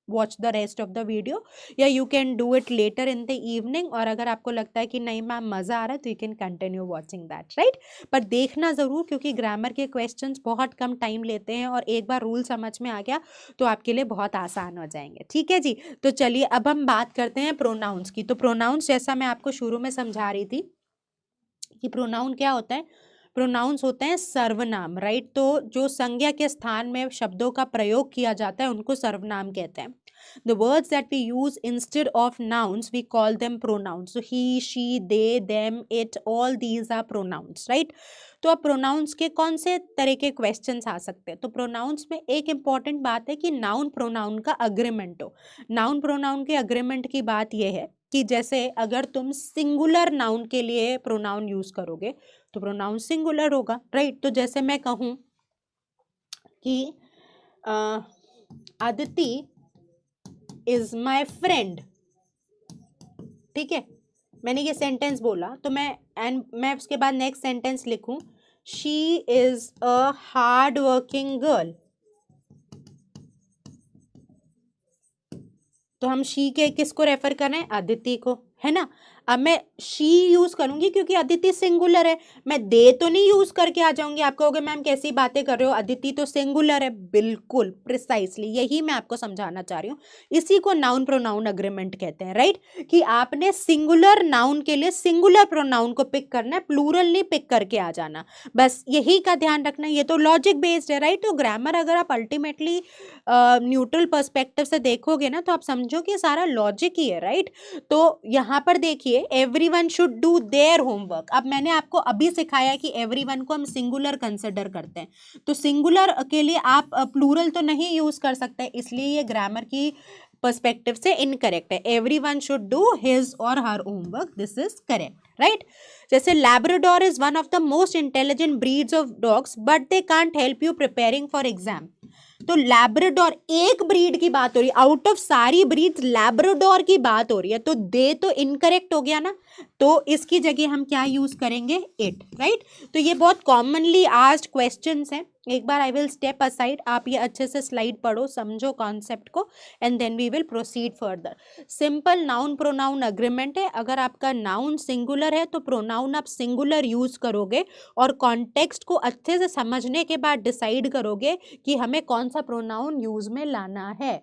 watch the rest of the video, या you can do it later in the evening. और अगर आपको लगता है कि नहीं मैम मज़ा आ रहा है तो you can continue watching that, right. पर देखना ज़रूर, क्योंकि ग्रामर के क्वेश्चंस बहुत कम टाइम लेते हैं, और एक बार रूल समझ में आ गया तो आपके लिए बहुत आसान हो जाएंगे, ठीक है जी। तो चलिए अब हम बात करते हैं प्रोनाउंस की। तो प्रोनाउंस जैसा मैं आपको शुरू में समझा रही थी कि प्रोनाउन क्या होता है, प्रोनाउंस होते हैं सर्वनाम, राइट। तो जो संज्ञा के स्थान में शब्दों का प्रयोग किया जाता है उनको सर्वनाम कहते हैं। The words that we use instead of nouns, we call them pronouns. So he, she, they, them, it, all these are pronouns, right? तो अब प्रोनाउंस के कौन से तरह के क्वेश्चंस आ सकते हैं, तो प्रोनाउंस में एक इंपॉर्टेंट बात है कि नाउन प्रोनाउन का अग्रीमेंट हो। नाउन प्रोनाउन के अग्रीमेंट की बात यह है कि जैसे अगर तुम सिंगुलर नाउन के लिए प्रोनाउन यूज करोगे तो प्रोनाउन सिंगुलर होगा, राइट। तो जैसे मैं कहूँ कि अदिति इज माई फ्रेंड, ठीक है, मैंने ये सेंटेंस बोला तो मैं उसके बाद नेक्स्ट सेंटेंस लिखूं, she is a hard working girl, तो हम शी के किसको रेफर कर रहे हैं, अदिति को, है ना। अब मैं शी यूज करूंगी क्योंकि अदिति सिंगुलर है, मैं दे तो नहीं यूज करके आ जाऊंगी। आप कहोगे मैम कैसी बातें कर रहे हो, अदिति तो सिंगुलर है, बिल्कुल प्रिसाइसली यही मैं आपको समझाना चाह रही हूँ। इसी को नाउन प्रोनाउन अग्रीमेंट कहते हैं, राइट, कि आपने सिंगुलर नाउन के लिए सिंगुलर प्रोनाउन को पिक करना है, प्लूरल नहीं पिक करके आ जाना, बस यही का ध्यान रखना। ये तो लॉजिक बेस्ड है, राइट। तो ग्रामर अगर आप अल्टीमेटली न्यूट्रल पर्सपेक्टिव से देखोगे ना तो आप समझो कि सारा लॉजिक ही है, राइट। तो यहाँ पर देखिए everyone should do their homework. अब मैंने आपको अभी सिखाया कि एवरीवन को हम सिंगुलर कंसिडर करते हैं, तो सिंगुलर के लिए आप प्लूरल तो नहीं यूज कर सकते, इसलिए ये ग्रामर की पर्सपेक्टिव से इनकरेक्ट है। एवरीवन शुड डू हिज और her homework, this is correct, right. जैसे Labrador is one of the most intelligent breeds of dogs but they can't help you preparing for exam. तो Labrador एक breed की बात हो रही है, आउट ऑफ सारी ब्रीड्स लैब्राडोर की बात हो रही है, तो दे तो इनकरेक्ट हो गया ना, तो इसकी जगह हम क्या यूज करेंगे, इट, राइट। तो ये बहुत कॉमनली आस्क्ड क्वेश्चंस हैं। एक बार आई विल स्टेप असाइड, आप ये अच्छे से स्लाइड पढ़ो, समझो कॉन्सेप्ट को, and then we will proceed further. Simple noun pronoun agreement है, अगर आपका नाउन सिंगुलर है तो प्रोनाउन आप सिंगुलर यूज करोगे और कॉन्टेक्स्ट को अच्छे से समझने के बाद डिसाइड करोगे कि हमें कौन सा प्रोनाउन यूज में लाना है।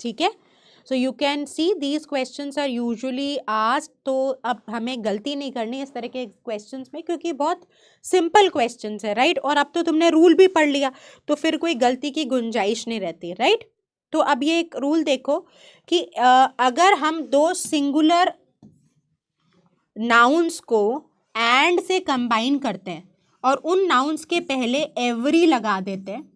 ठीक है, so you can see these questions are usually asked. तो अब हमें गलती नहीं करनी इस तरह के क्वेश्चंस में, क्योंकि बहुत सिंपल क्वेश्चंस है, राइट। और अब तो तुमने रूल भी पढ़ लिया, तो फिर कोई गलती की गुंजाइश नहीं रहती, राइट। तो अब ये एक रूल देखो कि अगर हम दो सिंगुलर नाउन्स को एंड से कंबाइन करते हैं और उन नाउन्स के पहले एवरी लगा देते हैं,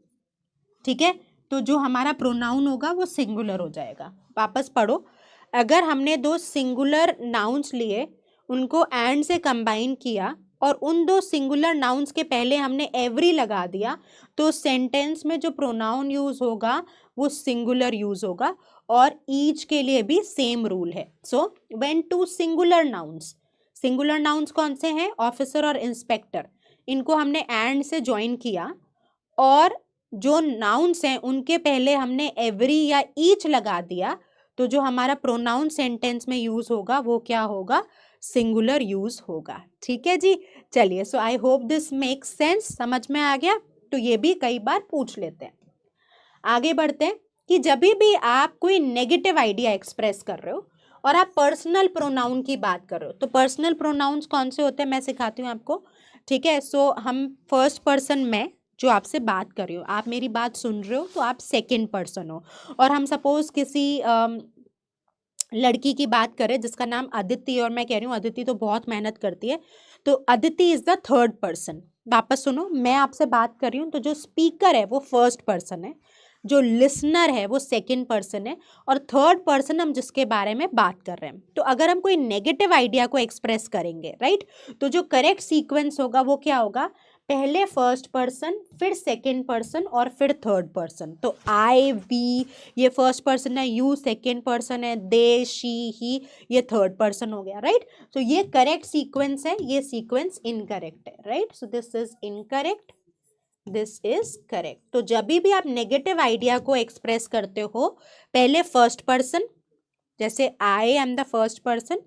ठीक है, तो जो हमारा प्रोनाउन होगा वो सिंगुलर हो जाएगा। वापस पढ़ो, अगर हमने दो सिंगुलर नाउन्स लिए, उनको एंड से कंबाइन किया और उन दो सिंगुलर नाउन्स के पहले हमने एवरी लगा दिया, तो सेंटेंस में जो प्रोनाउन यूज होगा वो सिंगुलर यूज होगा। और ईच के लिए भी सेम रूल है। So when two singular nouns, singular nouns कौन से हैं, ऑफिसर और इंस्पेक्टर, इनको हमने एंड से ज्वाइन किया और जो नाउन्स हैं उनके पहले हमने एवरी या ईच लगा दिया, तो जो हमारा प्रोनाउन सेंटेंस में यूज होगा वो क्या होगा, सिंगुलर यूज होगा। ठीक है जी, चलिए, so I hope this makes sense, समझ में आ गया। तो ये भी कई बार पूछ लेते हैं। आगे बढ़ते हैं कि जब भी आप कोई नेगेटिव आइडिया एक्सप्रेस कर रहे हो और आप पर्सनल प्रोनाउन की बात कर रहे हो, तो पर्सनल प्रोनाउंस कौन से होते हैं मैं सिखाती हूँ आपको, ठीक है। सो हम फर्स्ट पर्सन में जो आपसे बात कर रही हो, आप मेरी बात सुन रहे हो तो आप सेकंड पर्सन हो, और हम सपोज किसी लड़की की बात करें जिसका नाम अदिति, और मैं कह रही हूँ अदिति तो बहुत मेहनत करती है, तो Aditi is the third person. वापस सुनो, मैं आपसे बात कर रही हूँ तो जो स्पीकर है वो फर्स्ट पर्सन है, जो लिसनर है वो सेकंड पर्सन है, और थर्ड पर्सन हम जिसके बारे में बात कर रहे हैं। तो अगर हम कोई नेगेटिव आइडिया को एक्सप्रेस करेंगे, राइट, तो जो करेक्ट सीक्वेंस होगा वो क्या होगा, पहले फर्स्ट पर्सन, फिर सेकंड पर्सन और फिर थर्ड पर्सन। तो आई, वी ये फर्स्ट पर्सन है, यू सेकंड पर्सन है, दे, शी, ही ये थर्ड पर्सन हो गया, राइट। तो ये करेक्ट सीक्वेंस है, ये सीक्वेंस इनकरेक्ट है, right. So this is incorrect, this is correct. तो जब भी आप नेगेटिव आइडिया को एक्सप्रेस करते हो, पहले फर्स्ट पर्सन, जैसे I am the first person,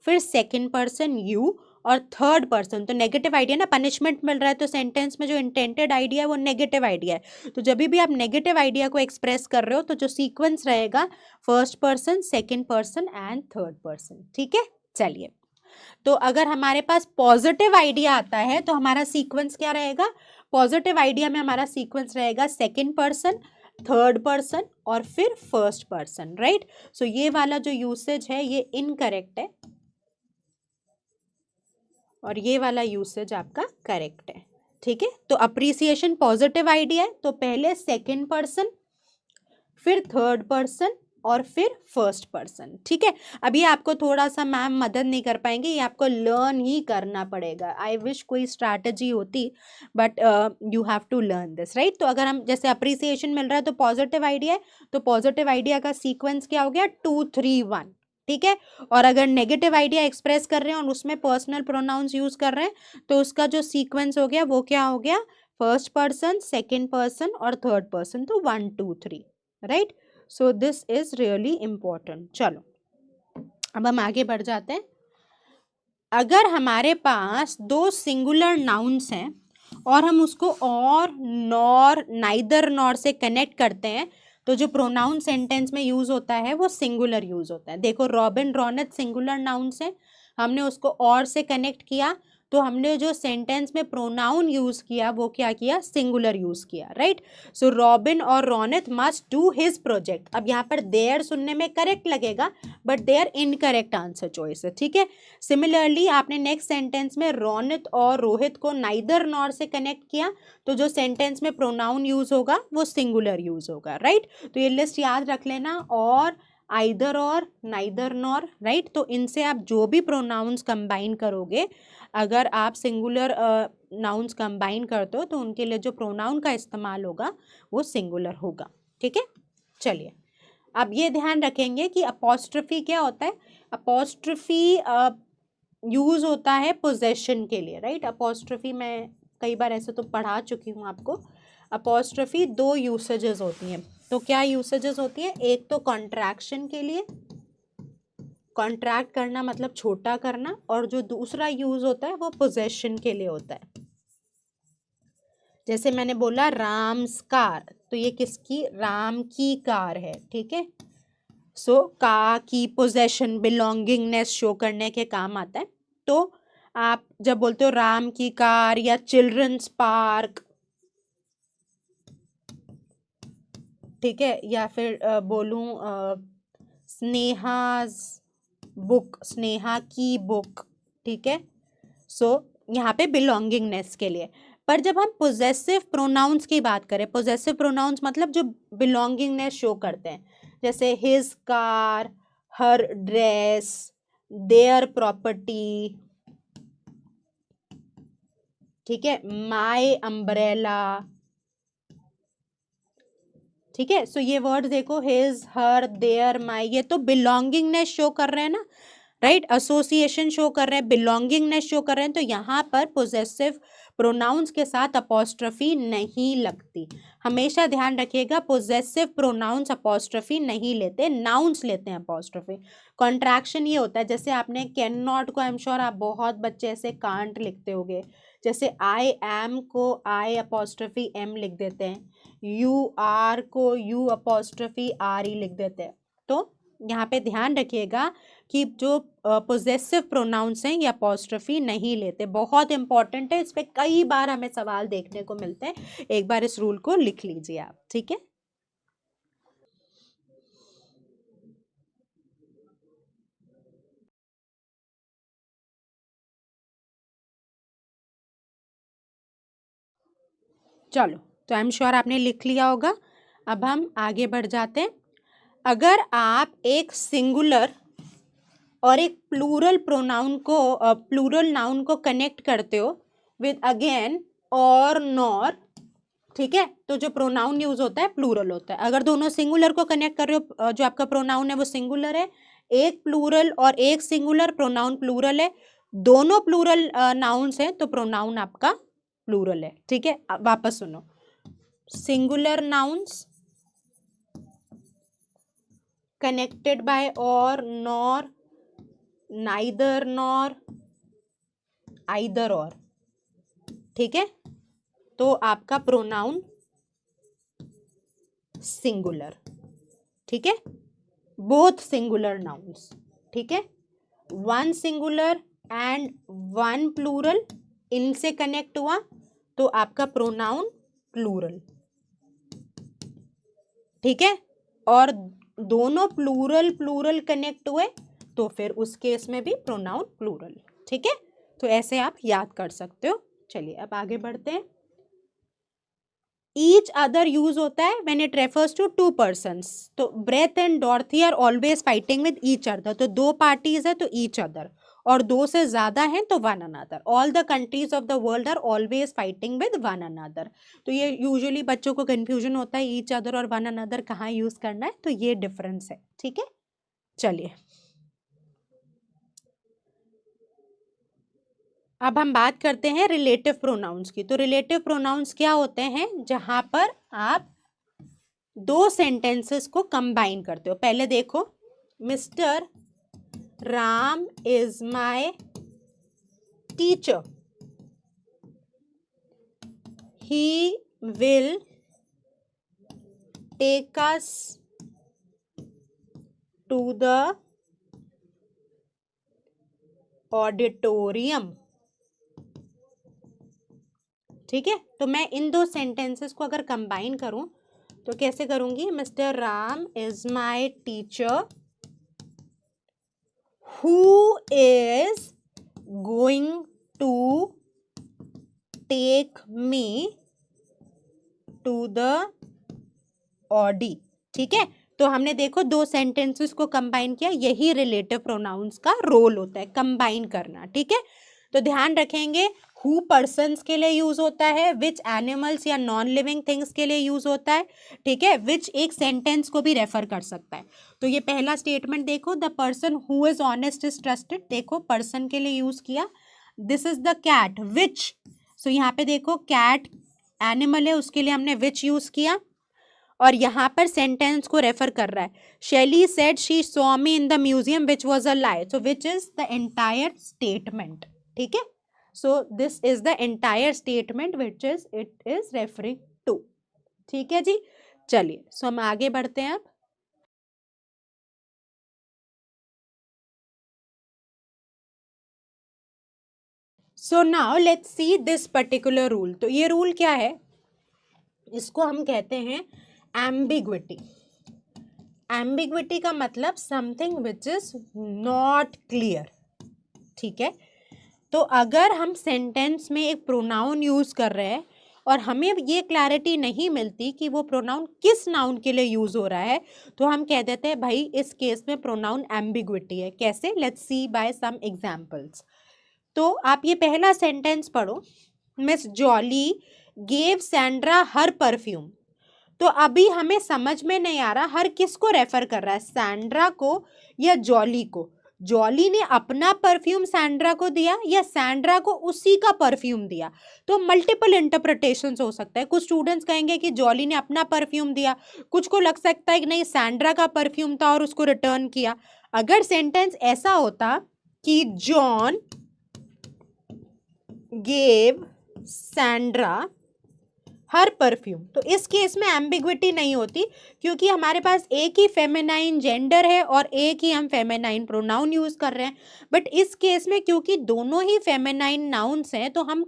फिर सेकंड पर्सन यू, और थर्ड पर्सन, तो नेगेटिव आइडिया ना, पनिशमेंट मिल रहा है तो सेंटेंस में जो इंटेंटेड आइडिया है वो नेगेटिव आइडिया है। तो जब भी आप नेगेटिव आइडिया को एक्सप्रेस कर रहे हो तो जो सीक्वेंस रहेगा, first person, second person and third person. ठीक है, चलिए, तो अगर हमारे पास पॉजिटिव आइडिया आता है तो हमारा सीक्वेंस क्या रहेगा, पॉजिटिव आइडिया में हमारा सीक्वेंस रहेगा सेकंड पर्सन, थर्ड पर्सन और फिर फर्स्ट पर्सन, राइट। सो ये वाला जो यूसेज है ये इनकरेक्ट है और ये वाला यूसेज आपका करेक्ट है। ठीक है, तो अप्रिसिएशन पॉजिटिव आइडिया है तो पहले सेकंड पर्सन, फिर थर्ड पर्सन और फिर फर्स्ट पर्सन। ठीक है, अभी आपको थोड़ा सा मैम मदद नहीं कर पाएंगे, ये आपको लर्न ही करना पड़ेगा। आई विश कोई स्ट्रैटेजी होती, but you have to learn this, right. तो अगर हम जैसे अप्रिसिएशन मिल रहा है तो पॉजिटिव आइडिया है, तो पॉजिटिव आइडिया का सीक्वेंस क्या हो गया, 2 3 1। ठीक है, और अगर नेगेटिव आइडिया एक्सप्रेस कर रहे हैं और उसमें पर्सनल प्रोनाउंस यूज कर रहे हैं तो उसका जो सीक्वेंस हो गया वो क्या हो गया, फर्स्ट पर्सन, सेकेंड पर्सन और थर्ड पर्सन, तो 1 2 3, right. So this is really important. चलो अब हम आगे बढ़ जाते हैं। अगर हमारे पास दो सिंगुलर नाउन्स हैं और हम उसको और, नॉर, नाइदर नॉर से कनेक्ट करते हैं तो जो प्रोनाउन सेंटेंस में यूज होता है वो सिंगुलर यूज होता है। देखो रॉबिन, रौनक सिंगुलर नाउन्स है, हमने उसको और से कनेक्ट किया तो हमने जो सेंटेंस में प्रोनाउन यूज किया वो क्या किया, सिंगुलर यूज किया, राइट। सो रॉबिन और Raunak must do his project. अब यहाँ पर देयर सुनने में करेक्ट लगेगा but their incorrect answer choice है। ठीक है, सिमिलरली आपने नेक्स्ट सेंटेंस में रौनक और रोहित को नाइदर नॉर से कनेक्ट किया तो जो सेंटेंस में प्रोनाउन यूज होगा वो सिंगुलर यूज होगा, राइट। तो ये लिस्ट याद रख लेना, और, आइदर और, नाइदर नॉर, राइट। तो इनसे आप जो भी प्रोनाउंस कंबाइन करोगे, अगर आप सिंगुलर नाउन्स कंबाइन करते हो तो उनके लिए जो प्रोनाउन का इस्तेमाल होगा वो सिंगुलर होगा। ठीक है, चलिए अब ये ध्यान रखेंगे कि अपॉस्ट्रफी क्या होता है। अपॉस्ट्रफी यूज होता है पोजेशन के लिए, राइट। अपॉस्ट्रफी मैं कई बार ऐसे तो पढ़ा चुकी हूँ आपको। अपॉस्ट्रफी दो यूसेजेस होती हैं, तो क्या यूसेजेस होती है, एक तो कॉन्ट्रैक्शन के लिए, कॉन्ट्रैक्ट करना मतलब छोटा करना, और जो दूसरा यूज होता है वो पोजेशन के लिए होता है। जैसे मैंने बोला राम्स कार, तो ये किसकी, राम की कार है। ठीक है, सो का की पोजेशन, बिलोंगिंगनेस शो करने के काम आता है। तो आप जब बोलते हो राम की कार या चिल्ड्रंस पार्क, ठीक है, या फिर बोलूं स्नेहाज बुक, स्नेहा की बुक। ठीक है, सो यहाँ पे बिलोंगिंगनेस के लिए। पर जब हम पोजेसिव प्रोनाउंस की बात करें, पोजेसिव प्रोनाउंस मतलब जो बिलोंगिंगनेस शो करते हैं, जैसे his car, her dress, their property, ठीक है, माय अम्ब्रेला। ठीक है, सो ये वर्ड देखो, हिज, हर, देयर, माय, ये तो बिलोंगिंगनेस शो कर रहे हैं ना, राइट। एसोसिएशन शो कर रहे हैं, बिलोंगिंगनेस शो कर रहे हैं, तो यहाँ पर पोजेसिव प्रोनाउंस के साथ अपॉस्ट्रफी नहीं लगती। हमेशा ध्यान रखिएगा, पोजेसिव प्रोनाउंस अपॉस्ट्रफी नहीं लेते, नाउंस लेते हैं अपॉस्ट्रफी। कॉन्ट्रैक्शन ये होता है, जैसे आपने कैन नॉट को, आई एम श्योर आप बहुत बच्चे ऐसे कांट लिखते होगे, जैसे आई एम को आई अपॉस्ट्रफी एम लिख देते हैं, यू आर को यू अपॉस्ट्रफी आर ही लिख देते हैं। तो यहाँ पे ध्यान रखिएगा कि जो पोजेसिव प्रोनाउंस हैं ये अपॉस्ट्रफी नहीं लेते, बहुत इंपॉर्टेंट है, इस पे कई बार हमें सवाल देखने को मिलते हैं। एक बार इस रूल को लिख लीजिए आप। ठीक है, चलो तो आई एम श्योर आपने लिख लिया होगा। अब हम आगे बढ़ जाते हैं। अगर आप एक सिंगुलर और एक प्लूरल प्रोनाउन को, प्लूरल नाउन को कनेक्ट करते हो विद अगेन और नॉर, ठीक है, तो जो प्रोनाउन यूज होता है प्लूरल होता है। अगर दोनों सिंगुलर को कनेक्ट कर रहे हो, जो आपका प्रोनाउन है वो सिंगुलर है, एक प्लूरल और एक सिंगुलर, प्रोनाउन प्लूरल है, दोनों प्लूरल नाउन्स हैं तो प्रोनाउन आपका प्लूरल है। ठीक है, अब वापस सुनो, सिंगुलर नाउन्स कनेक्टेड बाय और, नॉर, नाइदर नॉर, आइदर और। ठीक है, तो आपका प्रोनाउन सिंगुलर। ठीक है, बोथ सिंगुलर नाउन्स। ठीक है, one singular and one plural, इनसे कनेक्ट हुआ तो आपका प्रोनाउन प्लूरल। ठीक है, और दोनों प्लूरल प्लूरल कनेक्ट हुए तो फिर उस केस में भी प्रोनाउन प्लूरल। ठीक है, तो ऐसे आप याद कर सकते हो। चलिए अब आगे बढ़ते हैं। ईच अदर यूज होता है when it refers to two persons. तो Beth and Dorothy are always fighting with each other, तो दो पार्टीज है तो ईच अदर, और दो से ज्यादा हैं तो one another. All the countries of the world are always fighting with one another. तो ये यूजुअली बच्चों को कंफ्यूजन होता है ईच अदर और वन अनदर कहाँ यूज करना है, तो ये डिफरेंस है। ठीक है, चलिए अब हम बात करते हैं रिलेटिव प्रोनाउंस की। तो रिलेटिव प्रोनाउंस क्या होते हैं, जहां पर आप दो सेंटेंसेस को कंबाइन करते हो। पहले देखो, mister Ram is my teacher, he will take us to the auditorium. ठीक है, तो मैं इन दो सेंटेंसेस को अगर कंबाइन करूं तो कैसे करूंगी, mister Ram is my teacher who is going to take me to the audi. ठीक है, तो हमने देखो दो सेंटेंसेस को कंबाइन किया, यही रिलेटिव प्रोनाउंस का रोल होता है, कंबाइन करना। ठीक है, तो ध्यान रखेंगे हु पर्सन्स के लिए यूज होता है, विच एनिमल्स या नॉन लिविंग थिंग्स के लिए यूज होता है। ठीक है, विच एक सेंटेंस को भी रेफर कर सकता है। तो ये पहला स्टेटमेंट देखो, the person who is honest is trusted, देखो पर्सन के लिए यूज किया। दिस इज द कैट विच, सो यहाँ पे देखो कैट एनिमल है, उसके लिए हमने विच यूज किया, और यहाँ पर सेंटेंस को रेफर कर रहा है। Shelly said she saw me in the museum which was a lie, so which is the entire statement. ठीक है, so this is the entire statement which is it is referring to. ठीक है जी, चलिए सो हम आगे बढ़ते हैं अब। सो now let's see this particular rule. तो ये रूल क्या है, इसको हम कहते हैं एम्बिग्विटी। एम्बिग्विटी का मतलब something which is not clear. ठीक है, तो अगर हम सेंटेंस में एक प्रोनाउन यूज कर रहे हैं और हमें ये क्लैरिटी नहीं मिलती कि वो प्रोनाउन किस नाउन के लिए यूज हो रहा है, तो हम कह देते हैं भाई इस केस में प्रोनाउन एम्बिग्विटी है। कैसे, let's see by some examples. तो आप ये पहला सेंटेंस पढ़ो, Miss Jolly gave Sandra her perfume. तो अभी हमें समझ में नहीं आ रहा हर किसको रेफर कर रहा है, सैंड्रा को या जॉली को। जॉली ने अपना परफ्यूम सैंड्रा को दिया या सैंड्रा को उसी का परफ्यूम दिया, तो मल्टीपल इंटरप्रिटेशंस हो सकता है। कुछ स्टूडेंट्स कहेंगे कि जॉली ने अपना परफ्यूम दिया, कुछ को लग सकता है कि नहीं सैंड्रा का परफ्यूम था और उसको रिटर्न किया। अगर सेंटेंस ऐसा होता कि John gave Sandra her perfume, तो इस केस में एम्बिग्विटी नहीं होती, क्योंकि हमारे पास एक ही फेमिनाइन जेंडर है और एक ही हम फेमिनाइन प्रोनाउन यूज कर रहे हैं। बट इस केस में क्योंकि दोनों ही फेमिनाइन नाउन्स हैं, तो हम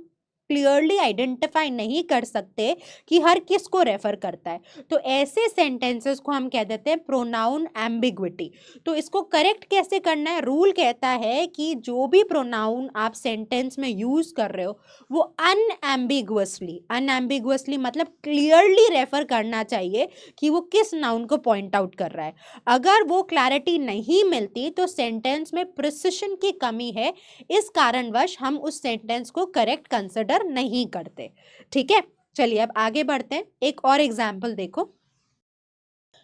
क्लियरली आइडेंटिफाई नहीं कर सकते कि हर किस को रेफर करता है। तो ऐसे सेंटेंसेस को हम कह देते हैं प्रोनाउन एम्बिग्विटी। तो इसको करेक्ट कैसे करना है, रूल कहता है कि जो भी प्रोनाउन आप सेंटेंस में यूज कर रहे हो वो अनएम्बिगुअसली मतलब क्लियरली रेफर करना चाहिए कि वो किस नाउन को पॉइंट आउट कर रहा है। अगर वो क्लैरिटी नहीं मिलती तो सेंटेंस में प्रिसिशन की कमी है, इस कारणवश हम उस सेंटेंस को करेक्ट कंसिडर नहीं करते। ठीक है, चलिए अब आगे बढ़ते हैं। एक और एग्जाम्पल देखो,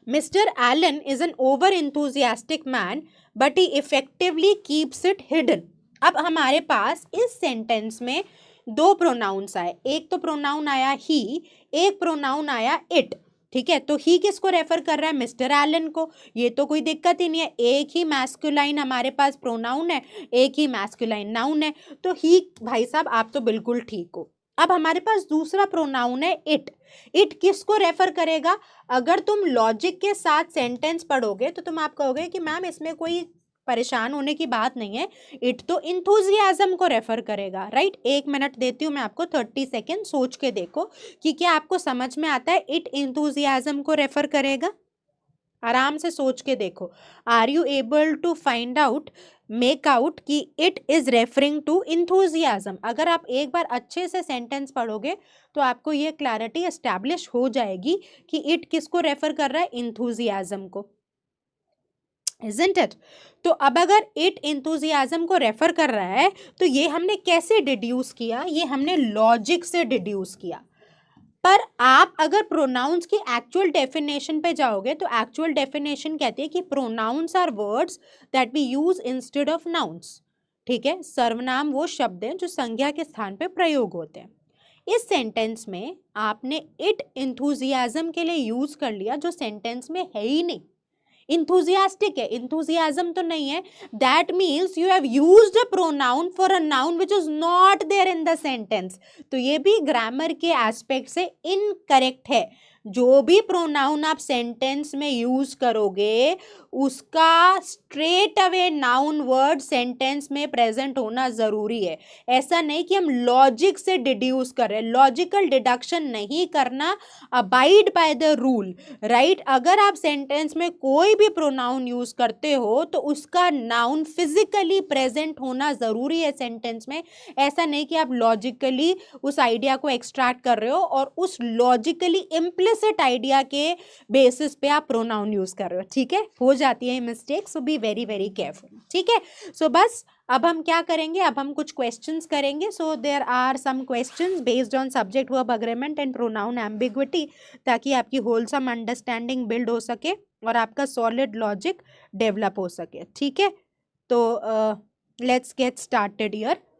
mister Allen is an over enthusiastic man but he effectively keeps it hidden. अब हमारे पास इस सेंटेंस में दो प्रोनाउंस आए, एक तो प्रोनाउन आया ही, एक प्रोनाउन आया इट। ठीक है, तो ही किसको रेफर कर रहा है, मिस्टर एलन को। ये तो कोई दिक्कत ही नहीं है, एक ही मैस्कुलाइन हमारे पास प्रोनाउन है, एक ही मैस्कुलाइन नाउन है, तो ही भाई साहब आप तो बिल्कुल ठीक हो। अब हमारे पास दूसरा प्रोनाउन है इट। इट किसको रेफर करेगा, अगर तुम लॉजिक के साथ सेंटेंस पढ़ोगे तो तुम आप कहोगे कि मैम इसमें कोई परेशान होने की बात नहीं है, इट तो इंथुजियाज्म को रेफर करेगा। राइट, 1 मिनट देती हूँ मैं आपको, 30 सेकेंड सोच के देखो कि क्या आपको समझ में आता है इट इंथुजियाज्म को रेफर करेगा। आराम से सोच के देखो, are you able to find out, make out कि it is referring to enthusiasm. अगर आप एक बार अच्छे से सेंटेंस पढ़ोगे तो आपको ये क्लैरिटी एस्टैब्लिश हो जाएगी कि इट किसको रेफर कर रहा है, इंथुजियाज्म को, isn't it? तो अब अगर इट इंथुजियाज्म को रेफर कर रहा है तो ये हमने कैसे डिड्यूस किया, ये हमने लॉजिक से डिड्यूस किया। पर आप अगर प्रोनाउंस की एक्चुअल डेफिनेशन पे जाओगे तो एक्चुअल डेफिनेशन कहती है कि pronouns are words that we use instead of nouns. ठीक है, सर्वनाम वो शब्द हैं जो संज्ञा के स्थान पे प्रयोग होते हैं। इस सेंटेंस में आपने इट इंथुजियाज्म के लिए यूज कर लिया जो सेंटेंस में है ही नहीं। इंथुजियास्टिक है, इंथुजियाज्म तो नहीं है। That means you have used a pronoun for a noun which is not there in the sentence. तो ये भी ग्रामर के एस्पेक्ट से इनकरेक्ट है। जो भी प्रोनाउन आप सेंटेंस में यूज करोगे उसका straight away noun word sentence में प्रेजेंट होना जरूरी है। ऐसा नहीं कि हम लॉजिक से डिड्यूस कर रहे हैं, लॉजिकल डिडक्शन नहीं करना, abide by the rule, right. अगर आप सेंटेंस में कोई भी प्रोनाउन यूज करते हो तो उसका नाउन फिजिकली प्रेजेंट होना जरूरी है सेंटेंस में। ऐसा नहीं कि आप लॉजिकली उस आइडिया को एक्सट्रैक्ट कर रहे हो और उस लॉजिकली इम्प्लिसिट आइडिया के बेसिस पे आप प्रोनाउन यूज कर रहे हो। ठीक है, हो जाती है mistake, so be very very careful. ठीक है, सो बस अब हम क्या करेंगे, अब हम कुछ क्वेश्चंस करेंगे। So there are some questions based on subject verb agreement and pronoun ambiguity, ताकि आपकी होलसम अंडरस्टैंडिंग बिल्ड हो सके और आपका सॉलिड लॉजिक डेवलप हो सके। ठीक है, तो let's get started here.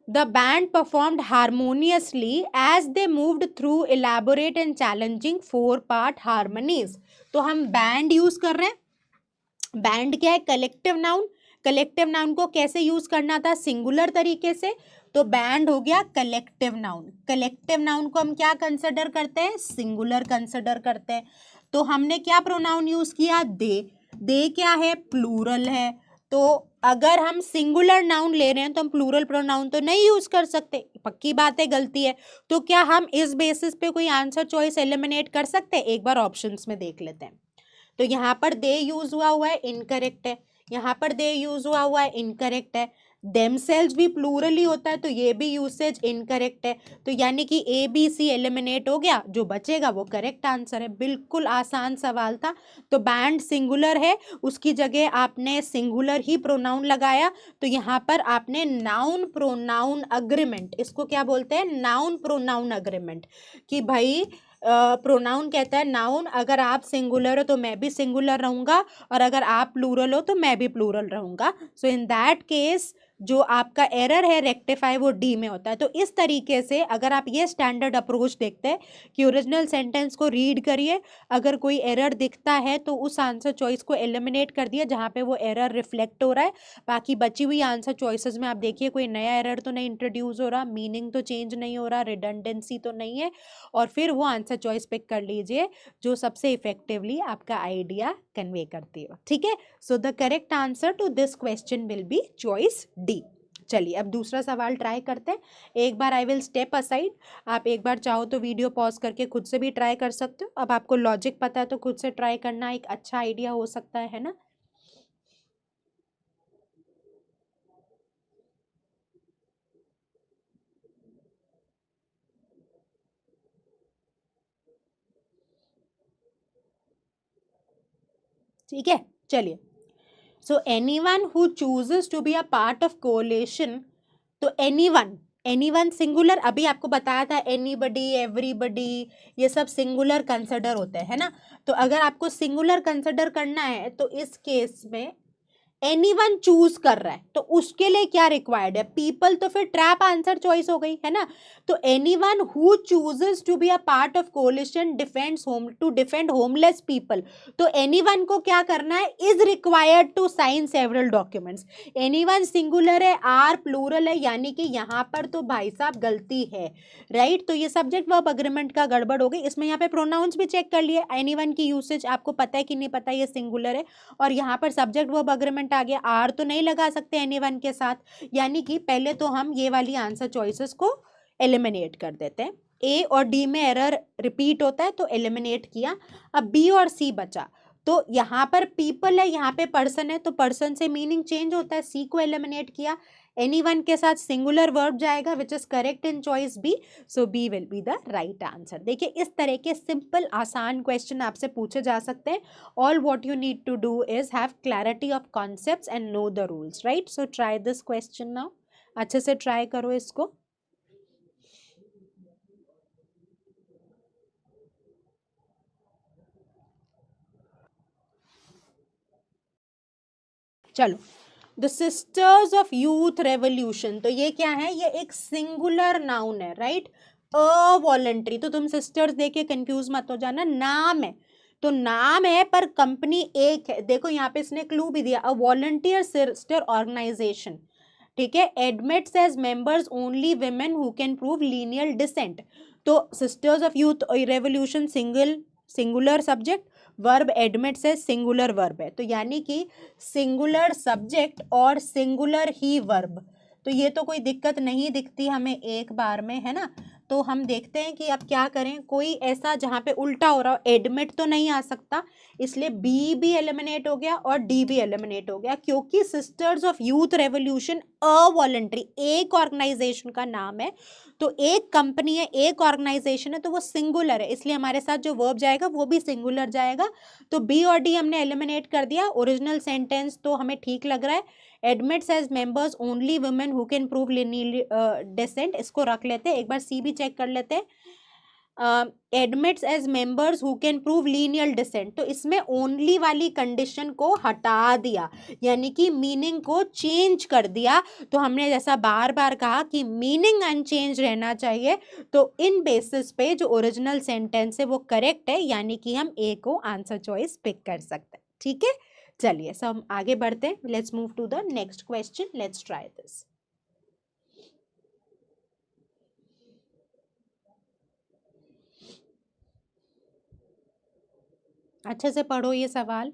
The band performed harmoniously as they moved through elaborate and challenging 4-part harmonies. तो हम बैंड यूज कर रहे हैं। बैंड क्या है, कलेक्टिव नाउन। कलेक्टिव नाउन को कैसे यूज करना था, सिंगुलर तरीके से। तो बैंड हो गया कलेक्टिव नाउन। कलेक्टिव नाउन को हम क्या कंसिडर करते हैं, सिंगुलर कंसिडर करते हैं। तो हमने क्या प्रोनाउन यूज किया, दे। दे क्या है, प्लूरल है। तो अगर हम सिंगुलर नाउन ले रहे हैं तो हम प्लूरल प्रोनाउन तो नहीं यूज कर सकते, पक्की बात है, गलती है। तो क्या हम इस बेसिस पे कोई आंसर चॉइस एलिमिनेट कर सकते हैं, एक बार ऑप्शंस में देख लेते हैं। तो यहाँ पर दे यूज हुआ है, इनकरेक्ट है। यहाँ पर दे यूज हुआ है, इनकरेक्ट है। देमसेल्व्स भी प्लूरल ही होता है तो ये भी यूसेज इनकरेक्ट है। तो यानी कि ए बी सी एलिमिनेट हो गया, जो बचेगा वो करेक्ट आंसर है। बिल्कुल आसान सवाल था। तो बैंड सिंगुलर है, उसकी जगह आपने सिंगुलर ही प्रोनाउन लगाया। तो यहाँ पर आपने नाउन प्रोनाउन अग्रीमेंट, इसको क्या बोलते हैं, नाउन प्रोनाउन अग्रीमेंट, कि भाई प्रोनाउन कहता है नाउन, अगर आप सिंगुलर हो तो मैं भी सिंगुलर रहूंगा और अगर आप प्लूरल हो तो मैं भी प्लूरल रहूंगा। सो इन दैट केस जो आपका एरर है रेक्टिफाई वो डी में होता है। तो इस तरीके से अगर आप ये स्टैंडर्ड अप्रोच देखते हैं कि ओरिजिनल सेंटेंस को रीड करिए, अगर कोई एरर दिखता है तो उस आंसर चॉइस को एलिमिनेट कर दिया जहाँ पे वो एरर रिफ्लेक्ट हो रहा है। बाकी बची हुई आंसर चॉइसेस में आप देखिए कोई नया एरर तो नहीं इंट्रोड्यूस हो रहा, मीनिंग तो चेंज नहीं हो रहा, रिडंडेंसी तो नहीं है, और फिर वो आंसर चॉइस पिक कर लीजिए जो सबसे इफेक्टिवली आपका आइडिया कन्वे करती हो। ठीक है, so the correct answer to this question will be choice D. चलिए अब दूसरा सवाल ट्राई करते हैं। एक बार आई विल स्टेप असाइड, आप एक बार चाहो तो वीडियो पॉज करके खुद से भी ट्राई कर सकते हो। अब आपको लॉजिक पता है तो खुद से ट्राई करना एक अच्छा आइडिया हो सकता है ना। ठीक है, चलिए। So anyone who chooses to be a part of coalition, तो एनीवन, एनीवन सिंगुलर, अभी आपको बताया था एनीबडी, एवरीबडी, ये सब सिंगुलर कंसिडर होते हैं, है ना। तो अगर आपको सिंगुलर कंसिडर करना है तो इस केस में एनीवन चूज कर रहा है तो उसके लिए क्या रिक्वायर्ड है, पीपल, तो फिर ट्रैप आंसर चॉइस हो गई, है ना। तो anyone who chooses to be a part of coalition defends home to defend homeless people, तो एनीवन को क्या करना है, is required to sign several documents. Anyone singular है, आर प्लूरल है, यानी कि यहाँ पर तो भाई साहब गलती है, राइट। तो ये सब्जेक्ट वर्ब अग्रीमेंट का गड़बड़ हो गई। इसमें यहाँ पे प्रोनाउंस भी चेक कर लिए, एनीवन की यूसेज आपको पता है कि नहीं पता, ये सिंगुलर है, और यहाँ पर सब्जेक्ट वर्ब अग्रीमेंट आ गया, आर तो नहीं लगा सकते एनीवन के साथ, यानी कि पहले तो हम ये वाली आंसर चॉइसेस को एलिमिनेट कर देते हैं। ए और डी में एरर रिपीट होता है तो एलिमिनेट किया। अब बी और सी बचा, तो यहाँ पर पीपल है, यहाँ पे पर्सन है, तो पर्सन से मीनिंग चेंज होता है। सी को एलिमिनेट किया, एनीवन के साथ सिंगुलर वर्ब जाएगा which is correct in choice B, so B will be the right answer. देखिए इस तरह के सिंपल आसान क्वेश्चन आपसे पूछे जा सकते हैं। All what you need to do is have clarity of concepts and know the rules, right. So try this question now, अच्छे से ट्राई करो इसको। चलो, the sisters of youth revolution, तो ये क्या है, ये एक सिंगुलर नाउन है, राइट। वॉलंटरी, तो तुम सिस्टर्स देखे कंफ्यूज मत हो जाना, नाम है तो नाम है पर कंपनी एक है। देखो यहाँ पे इसने क्लू भी दिया, अ वॉलंटियर सिस्टर ऑर्गेनाइजेशन, ठीक है। Admits as members only women who can prove lineal descent, तो sisters of youth revolution singular subject, verb admits है, सिंगुलर वर्ब है, तो यानी कि सिंगुलर सब्जेक्ट और सिंगुलर ही वर्ब, तो ये तो कोई दिक्कत नहीं दिखती हमें एक बार में, है ना। तो हम देखते हैं कि अब क्या करें, कोई ऐसा जहाँ पे उल्टा हो रहा हो, एडमिट तो नहीं आ सकता, इसलिए बी भी एलिमिनेट हो गया और डी भी एलिमिनेट हो गया, क्योंकि sisters of youth revolution a voluntary एक ऑर्गेनाइजेशन का नाम है, तो एक कंपनी है, एक ऑर्गेनाइजेशन है, तो वो सिंगुलर है, इसलिए हमारे साथ जो वर्ब जाएगा वो भी सिंगुलर जाएगा। तो बी और डी हमने एलिमिनेट कर दिया। ओरिजिनल सेंटेंस तो हमें ठीक लग रहा है, admits as members only women who can prove lineal descent, इसको रख लेते हैं। एक बार सी भी चेक कर लेते हैं, admits as members who can prove lineal descent, तो इसमें ओनली वाली कंडीशन को हटा दिया, यानी कि मीनिंग को चेंज कर दिया। तो हमने जैसा बार बार कहा कि मीनिंग अनचेंज रहना चाहिए, तो इन बेसिस पे जो ओरिजिनल सेंटेंस है वो करेक्ट है, यानी कि हम ए को आंसर चॉइस पिक कर सकते हैं, ठीक है। चलिए सब हम आगे बढ़ते हैं, let's move to the next question, let's try this. अच्छे से पढ़ो ये सवाल।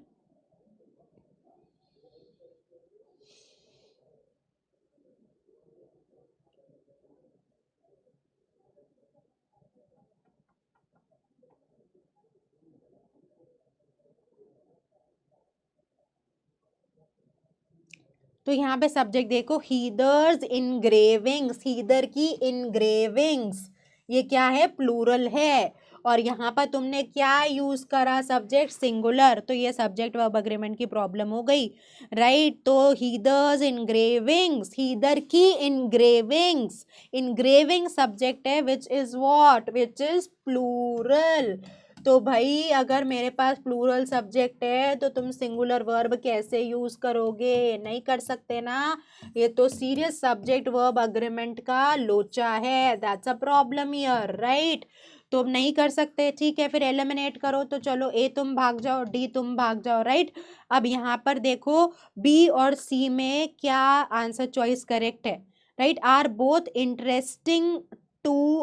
तो यहाँ पे सब्जेक्ट देखो, हीदर्स इनग्रेविंग्स, हीदर की इनग्रेविंग्स, ये क्या है, प्लूरल है, और यहाँ पर तुमने क्या यूज करा, सब्जेक्ट सिंगुलर, तो ये सब्जेक्ट वर्ब अग्रीमेंट की प्रॉब्लम हो गई, राइट। तो हीदर्स इनग्रेविंग्स, हीदर की इनग्रेविंग्स, इनग्रेविंग सब्जेक्ट है which is what, which is plural. तो भाई अगर मेरे पास प्लूरल सब्जेक्ट है तो तुम सिंगुलर वर्ब कैसे यूज करोगे, नहीं कर सकते ना, ये तो सीरियस सब्जेक्ट वर्ब अग्रीमेंट का लोचा है, that's a problem here, right. तो अब नहीं कर सकते, ठीक है, फिर एलिमिनेट करो, तो चलो ए तुम भाग जाओ, डी तुम भाग जाओ, राइट। अब यहाँ पर देखो बी और सी में क्या आंसर चॉइस करेक्ट है, right. Are both interesting to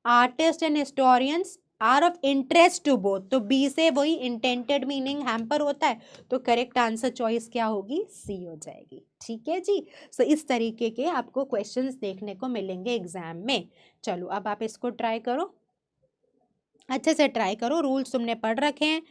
artist and historians, are of interest to both, तो बी से वही इंटेंटेड मीनिंग हैम्पर होता है, तो करेक्ट आंसर चॉइस क्या होगी, सी हो जाएगी, ठीक है जी। सो इस तरीके के आपको क्वेश्चंस देखने को मिलेंगे एग्जाम में। चलो अब आप इसको ट्राई करो, अच्छे से ट्राई करो, रूल्स तुमने पढ़ रखे हैं,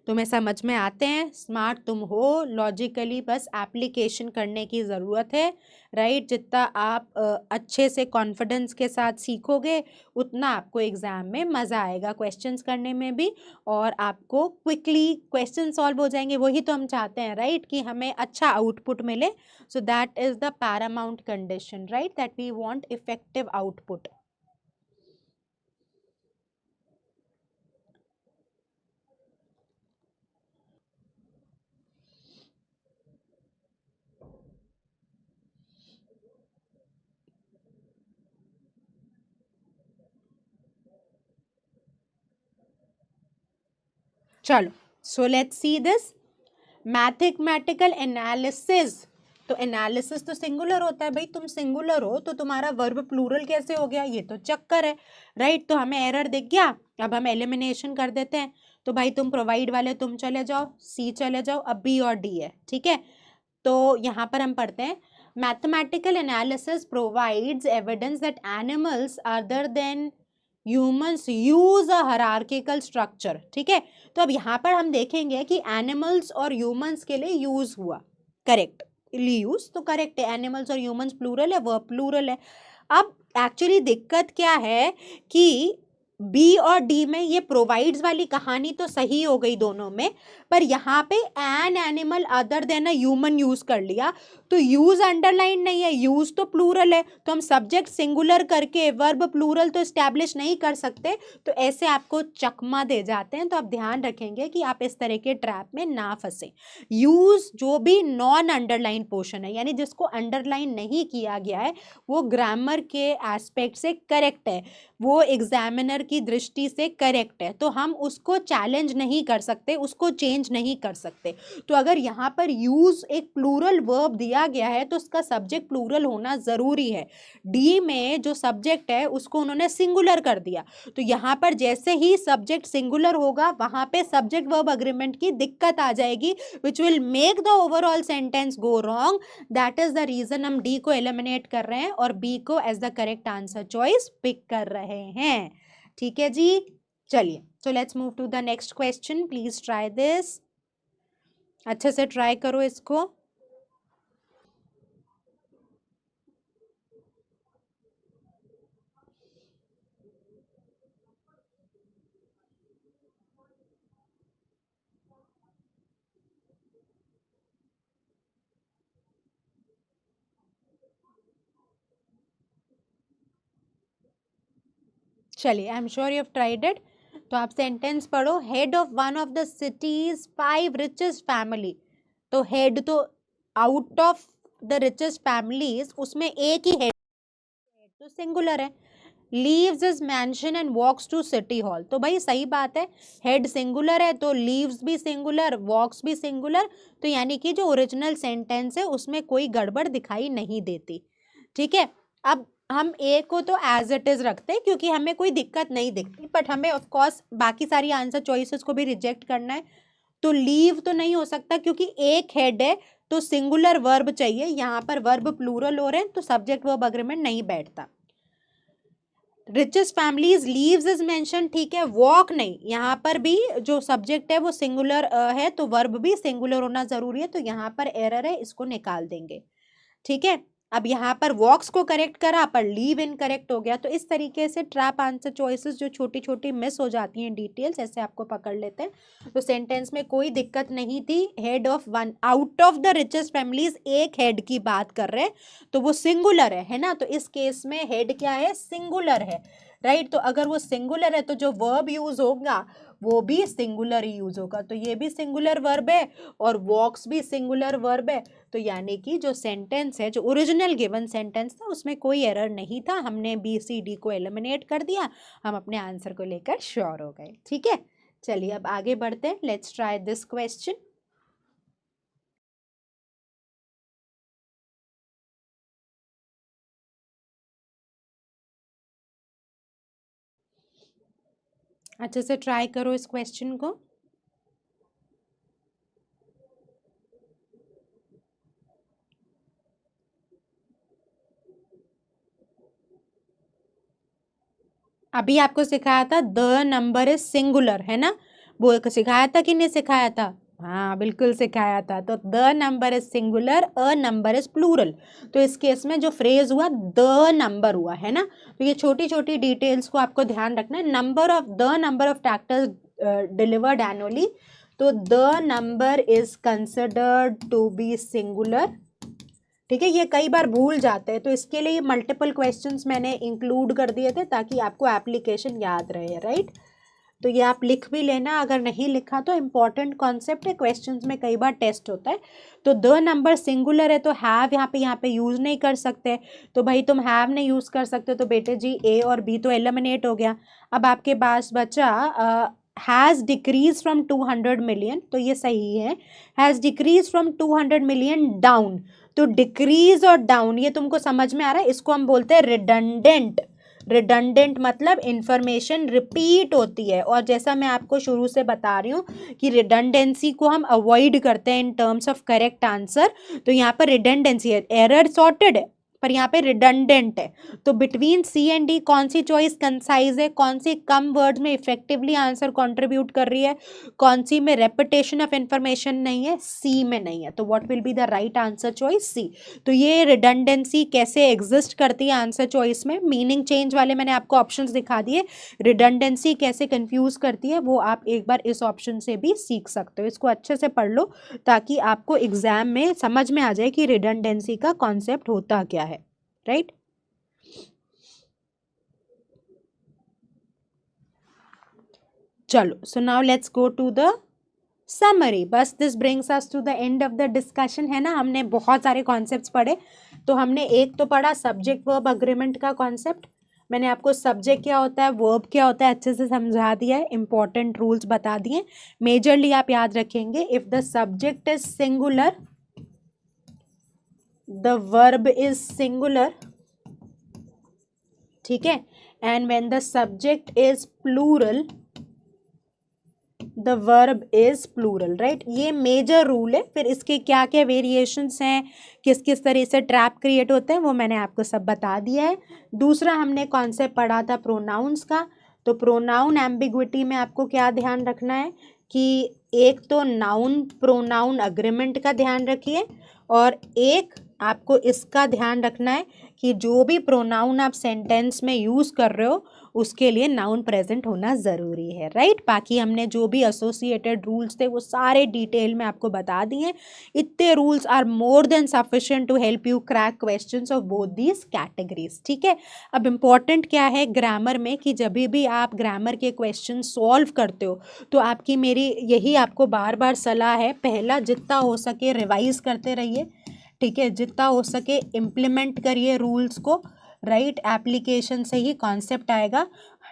तुम्हें समझ में आते हैं, स्मार्ट तुम हो, लॉजिकली बस एप्लीकेशन करने की ज़रूरत है, राइट। जितना आप अच्छे से कॉन्फिडेंस के साथ सीखोगे उतना आपको एग्ज़ाम में मज़ा आएगा, क्वेश्चंस करने में भी, और आपको क्विकली क्वेश्चन सॉल्व हो जाएंगे, वही तो हम चाहते हैं, राइट, कि हमें अच्छा आउटपुट मिले। So that is the paramount condition, right, that we want effective output. चलो, so let's see this, mathematical analysis, तो एनालिसिस तो सिंगुलर होता है भाई, तुम सिंगुलर हो तो तुम्हारा वर्ब प्लूरल कैसे हो गया, ये तो चक्कर है, राइट। तो हमें एरर दिख गया, अब हम एलिमिनेशन कर देते हैं, तो भाई तुम प्रोवाइड वाले तुम चले जाओ, सी चले जाओ, अब बी और डी है, ठीक है। तो यहाँ पर हम पढ़ते हैं, mathematical analysis provides evidence that animals other than humans use a hierarchical structure. ठीक है, तो अब यहाँ पर हम देखेंगे कि एनिमल्स और ह्यूमंस के लिए यूज हुआ, करेक्ट, यूज तो करेक्ट है, एनिमल्स और ह्यूमंस प्लूरल है, वर्ब प्लूरल है। अब एक्चुअली दिक्कत क्या है कि बी और डी में ये प्रोवाइड्स वाली कहानी तो सही हो गई दोनों में, पर यहाँ पे an animal other than a human use कर लिया, तो यूज अंडरलाइन नहीं है, यूज तो प्लूरल है, तो हम सब्जेक्ट सिंगुलर करके वर्ब प्लूरल तो एस्टैब्लिश नहीं कर सकते, तो ऐसे आपको चकमा दे जाते हैं। तो आप ध्यान रखेंगे कि आप इस तरह के ट्रैप में ना फंसे। यूज जो भी नॉन अंडरलाइन पोर्शन है, यानी जिसको अंडरलाइन नहीं किया गया है, वो ग्रामर के एस्पेक्ट से करेक्ट है, वो एग्जामिनर की दृष्टि से करेक्ट है, तो हम उसको चैलेंज नहीं कर सकते, उसको चेंज नहीं कर सकते। तो अगर यहाँ पर यूज एक प्लूरल वर्ब दिया गया है तो उसका सब्जेक्ट प्लूरल होना जरूरी है। डी में जो सब्जेक्ट है उसको उन्होंने सिंगुलर कर दिया, तो यहाँ पर जैसे ही सब्जेक्ट सिंगुलर होगा वहां पे सब्जेक्ट वर्ब अग्रीमेंट की दिक्कत आ जाएगी, which will make the overall sentence go wrong. That is the reason हम डी को एलिमिनेट कर रहे हैं और बी को as the correct answer choice pick कर रहे हैं। ठीक है जी, चलिए, so let's move to the next question. Please try this, अच्छे से ट्राई करो इसको। चलिए, I am sure you have tried it. तो आप सेंटेंस पढ़ो, head of one of the cities 5 richest family. तो हेड तो out of the richest families, उसमें एक ही हेड तो सिंगुलर है। Leaves is mansion and walks to city hall, तो भाई सही बात है, हेड सिंगुलर है तो लीव्स भी सिंगुलर, वॉक्स भी सिंगुलर, तो यानी कि जो ओरिजिनल सेंटेंस है उसमें कोई गड़बड़ दिखाई नहीं देती। ठीक है, अब हम ए को तो एज इट इज रखते हैं क्योंकि हमें कोई दिक्कत नहीं दिखती, बट हमें ऑफ कोर्स बाकी सारी आंसर चॉइसेस को भी रिजेक्ट करना है। तो लीव तो नहीं हो सकता क्योंकि एक हेड है, तो सिंगुलर वर्ब चाहिए, यहाँ पर वर्ब प्लूरल हो रहे हैं तो सब्जेक्ट वर्ब अग्रीमेंट नहीं बैठता। Richest families leaves is mention, ठीक है, वॉक नहीं, यहाँ पर भी जो सब्जेक्ट है वो सिंगुलर है तो वर्ब भी सिंगुलर होना जरूरी है, तो यहाँ पर एरर है, इसको निकाल देंगे। ठीक है, अब यहाँ पर वॉक्स को करेक्ट करा पर लीव इनकरेक्ट हो गया, तो इस तरीके से ट्रैप आंसर चॉइसेस जो छोटी छोटी मिस हो जाती हैं डिटेल्स, ऐसे आपको पकड़ लेते हैं। तो सेंटेंस में कोई दिक्कत नहीं थी, head of one out of the richest families, एक हेड की बात कर रहे हैं तो वो सिंगुलर है ना, तो इस केस में हेड क्या है, सिंगुलर है, राइट। तो अगर वो सिंगुलर है तो जो वर्ब यूज होगा वो भी सिंगुलर ही यूज होगा, तो ये भी सिंगुलर वर्ब है और वॉक्स भी सिंगुलर वर्ब है, तो यानी कि जो सेंटेंस है, जो ओरिजिनल गिवन सेंटेंस था उसमें कोई एरर नहीं था, हमने बी सी डी को एलिमिनेट कर दिया, हम अपने आंसर को लेकर श्योर हो गए। ठीक है, चलिए अब आगे बढ़ते हैं, लेट्स ट्राई दिस क्वेश्चन। अच्छे से ट्राई करो इस क्वेश्चन को। अभी आपको सिखाया था द नंबर इज सिंगुलर, है ना, वो सिखाया था कि नहीं सिखाया था? हाँ बिल्कुल सिखाया था। तो the number is singular, a number is plural, तो इस केस में जो फ्रेज हुआ द नंबर हुआ, है ना। तो ये छोटी छोटी डिटेल्स को आपको ध्यान रखना है। Number of the number of tractors delivered annually, तो the number is considered to be singular. ठीक है, ये कई बार भूल जाते हैं, तो इसके लिए मल्टीपल क्वेश्चंस मैंने इंक्लूड कर दिए थे ताकि आपको एप्लीकेशन याद रहे, राइट। तो ये आप लिख भी लेना, अगर नहीं लिखा तो इम्पॉर्टेंट कॉन्सेप्ट है, क्वेश्चंस में कई बार टेस्ट होता है। तो द नंबर सिंगुलर है तो हैव यहाँ पे यूज नहीं कर सकते, तो भाई तुम हैव नहीं यूज कर सकते तो बेटे जी ए और बी तो एलिमिनेट हो गया। अब आपके पास बचा हैज़ डिक्रीज फ्रॉम 200 मिलियन, तो ये सही है, has decrease from 200 million down, तो डिक्रीज और डाउन ये तुमको समझ में आ रहा है, इसको हम बोलते हैं रिडंडेंट। रिडंडेंट मतलब इंफॉर्मेशन रिपीट होती है, और जैसा मैं आपको शुरू से बता रही हूँ कि रिडंडेंसी को हम अवॉइड करते हैं in terms of correct answer, तो यहाँ पर रिडंडेंसी है, एरर सॉर्टेड है, पर यहाँ पे रिडंडेंट है, तो बिटवीन सी एंड डी कौन सी चॉइस कंसाइज है, कौन सी कम वर्ड्स में इफेक्टिवली आंसर कंट्रीब्यूट कर रही है, कौन सी में रेपिटेशन ऑफ इंफॉर्मेशन नहीं है, सी में नहीं है, तो what will be the right answer choice, C. तो ये रिडंडेंसी कैसे एग्जिस्ट करती है आंसर चॉइस में, मीनिंग चेंज वाले मैंने आपको ऑप्शंस दिखा दिए, रिडंडेंसी कैसे कंफ्यूज करती है वो आप एक बार इस ऑप्शन से भी सीख सकते हो। इसको अच्छे से पढ़ लो ताकि आपको एग्जाम में समझ में आ जाए कि रिडंडेंसी का कॉन्सेप्ट होता क्या है, राइट। चलो, so now let's go to the summary. बस this brings us to the end of the discussion, है ना। हमने बहुत सारे कॉन्सेप्ट्स पढ़े। तो हमने एक तो पढ़ा सब्जेक्ट वर्ब अग्रीमेंट का कॉन्सेप्ट, मैंने आपको सब्जेक्ट क्या होता है, वर्ब क्या होता है अच्छे से समझा दिया है, इंपॉर्टेंट रूल्स बता दिए। मेजरली आप याद रखेंगे, if the subject is singular the verb is singular, ठीक है, and when the subject is plural the verb is plural, right. ये मेजर रूल है। फिर इसके क्या क्या वेरिएशंस हैं, किस किस तरह से ट्रैप क्रिएट होते हैं, वो मैंने आपको सब बता दिया है। दूसरा हमने कॉन्सेप्ट पढ़ा था प्रोनाउंस का। तो प्रोनाउन एम्बिग्विटी में आपको क्या ध्यान रखना है कि एक तो नाउन प्रोनाउन अग्रीमेंट का ध्यान रखिए, और एक आपको इसका ध्यान रखना है कि जो भी प्रोनाउन आप सेंटेंस में यूज़ कर रहे हो उसके लिए नाउन प्रेजेंट होना ज़रूरी है, राइट। बाकी हमने जो भी एसोसिएटेड रूल्स थे वो सारे डिटेल में आपको बता दिए। इतने rules are more than sufficient to help you crack questions of both these categories, ठीक है। अब इम्पॉर्टेंट क्या है ग्रामर में कि जब भी आप ग्रामर के क्वेश्चन सॉल्व करते हो तो आपकी मेरी यही आपको बार बार सलाह है, पहला जितना हो सके रिवाइज करते रहिए, ठीक है, जितना हो सके इम्प्लीमेंट करिए रूल्स को, राइट। एप्लीकेशन से ही कॉन्सेप्ट आएगा,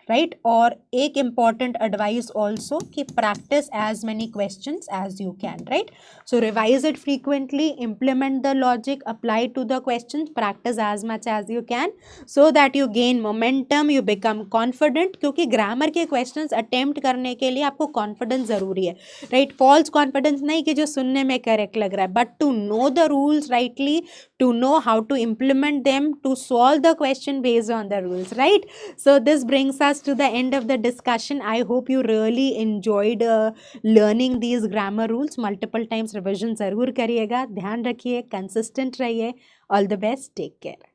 राइट। और एक इम्पॉर्टेंट एडवाइस ऑल्सो कि practice as many questions as you can, right. So revise it frequently, implement the logic, apply to the question, practice as much as you can so that you gain momentum, you become confident. क्योंकि grammar के questions attempt करने के लिए आपको confidence ज़रूरी है, right. False confidence नहीं कि जो सुनने में करेक्ट लग रहा है, but to know the rules rightly, to know how to implement them, to solve the question based on the rules, right? So this brings us to the end of the discussion. I hope you really enjoyed learning these grammar rules. Multiple times revision जरूर करिएगा, ध्यान रखिए, consistent रहिए. All the best, take care.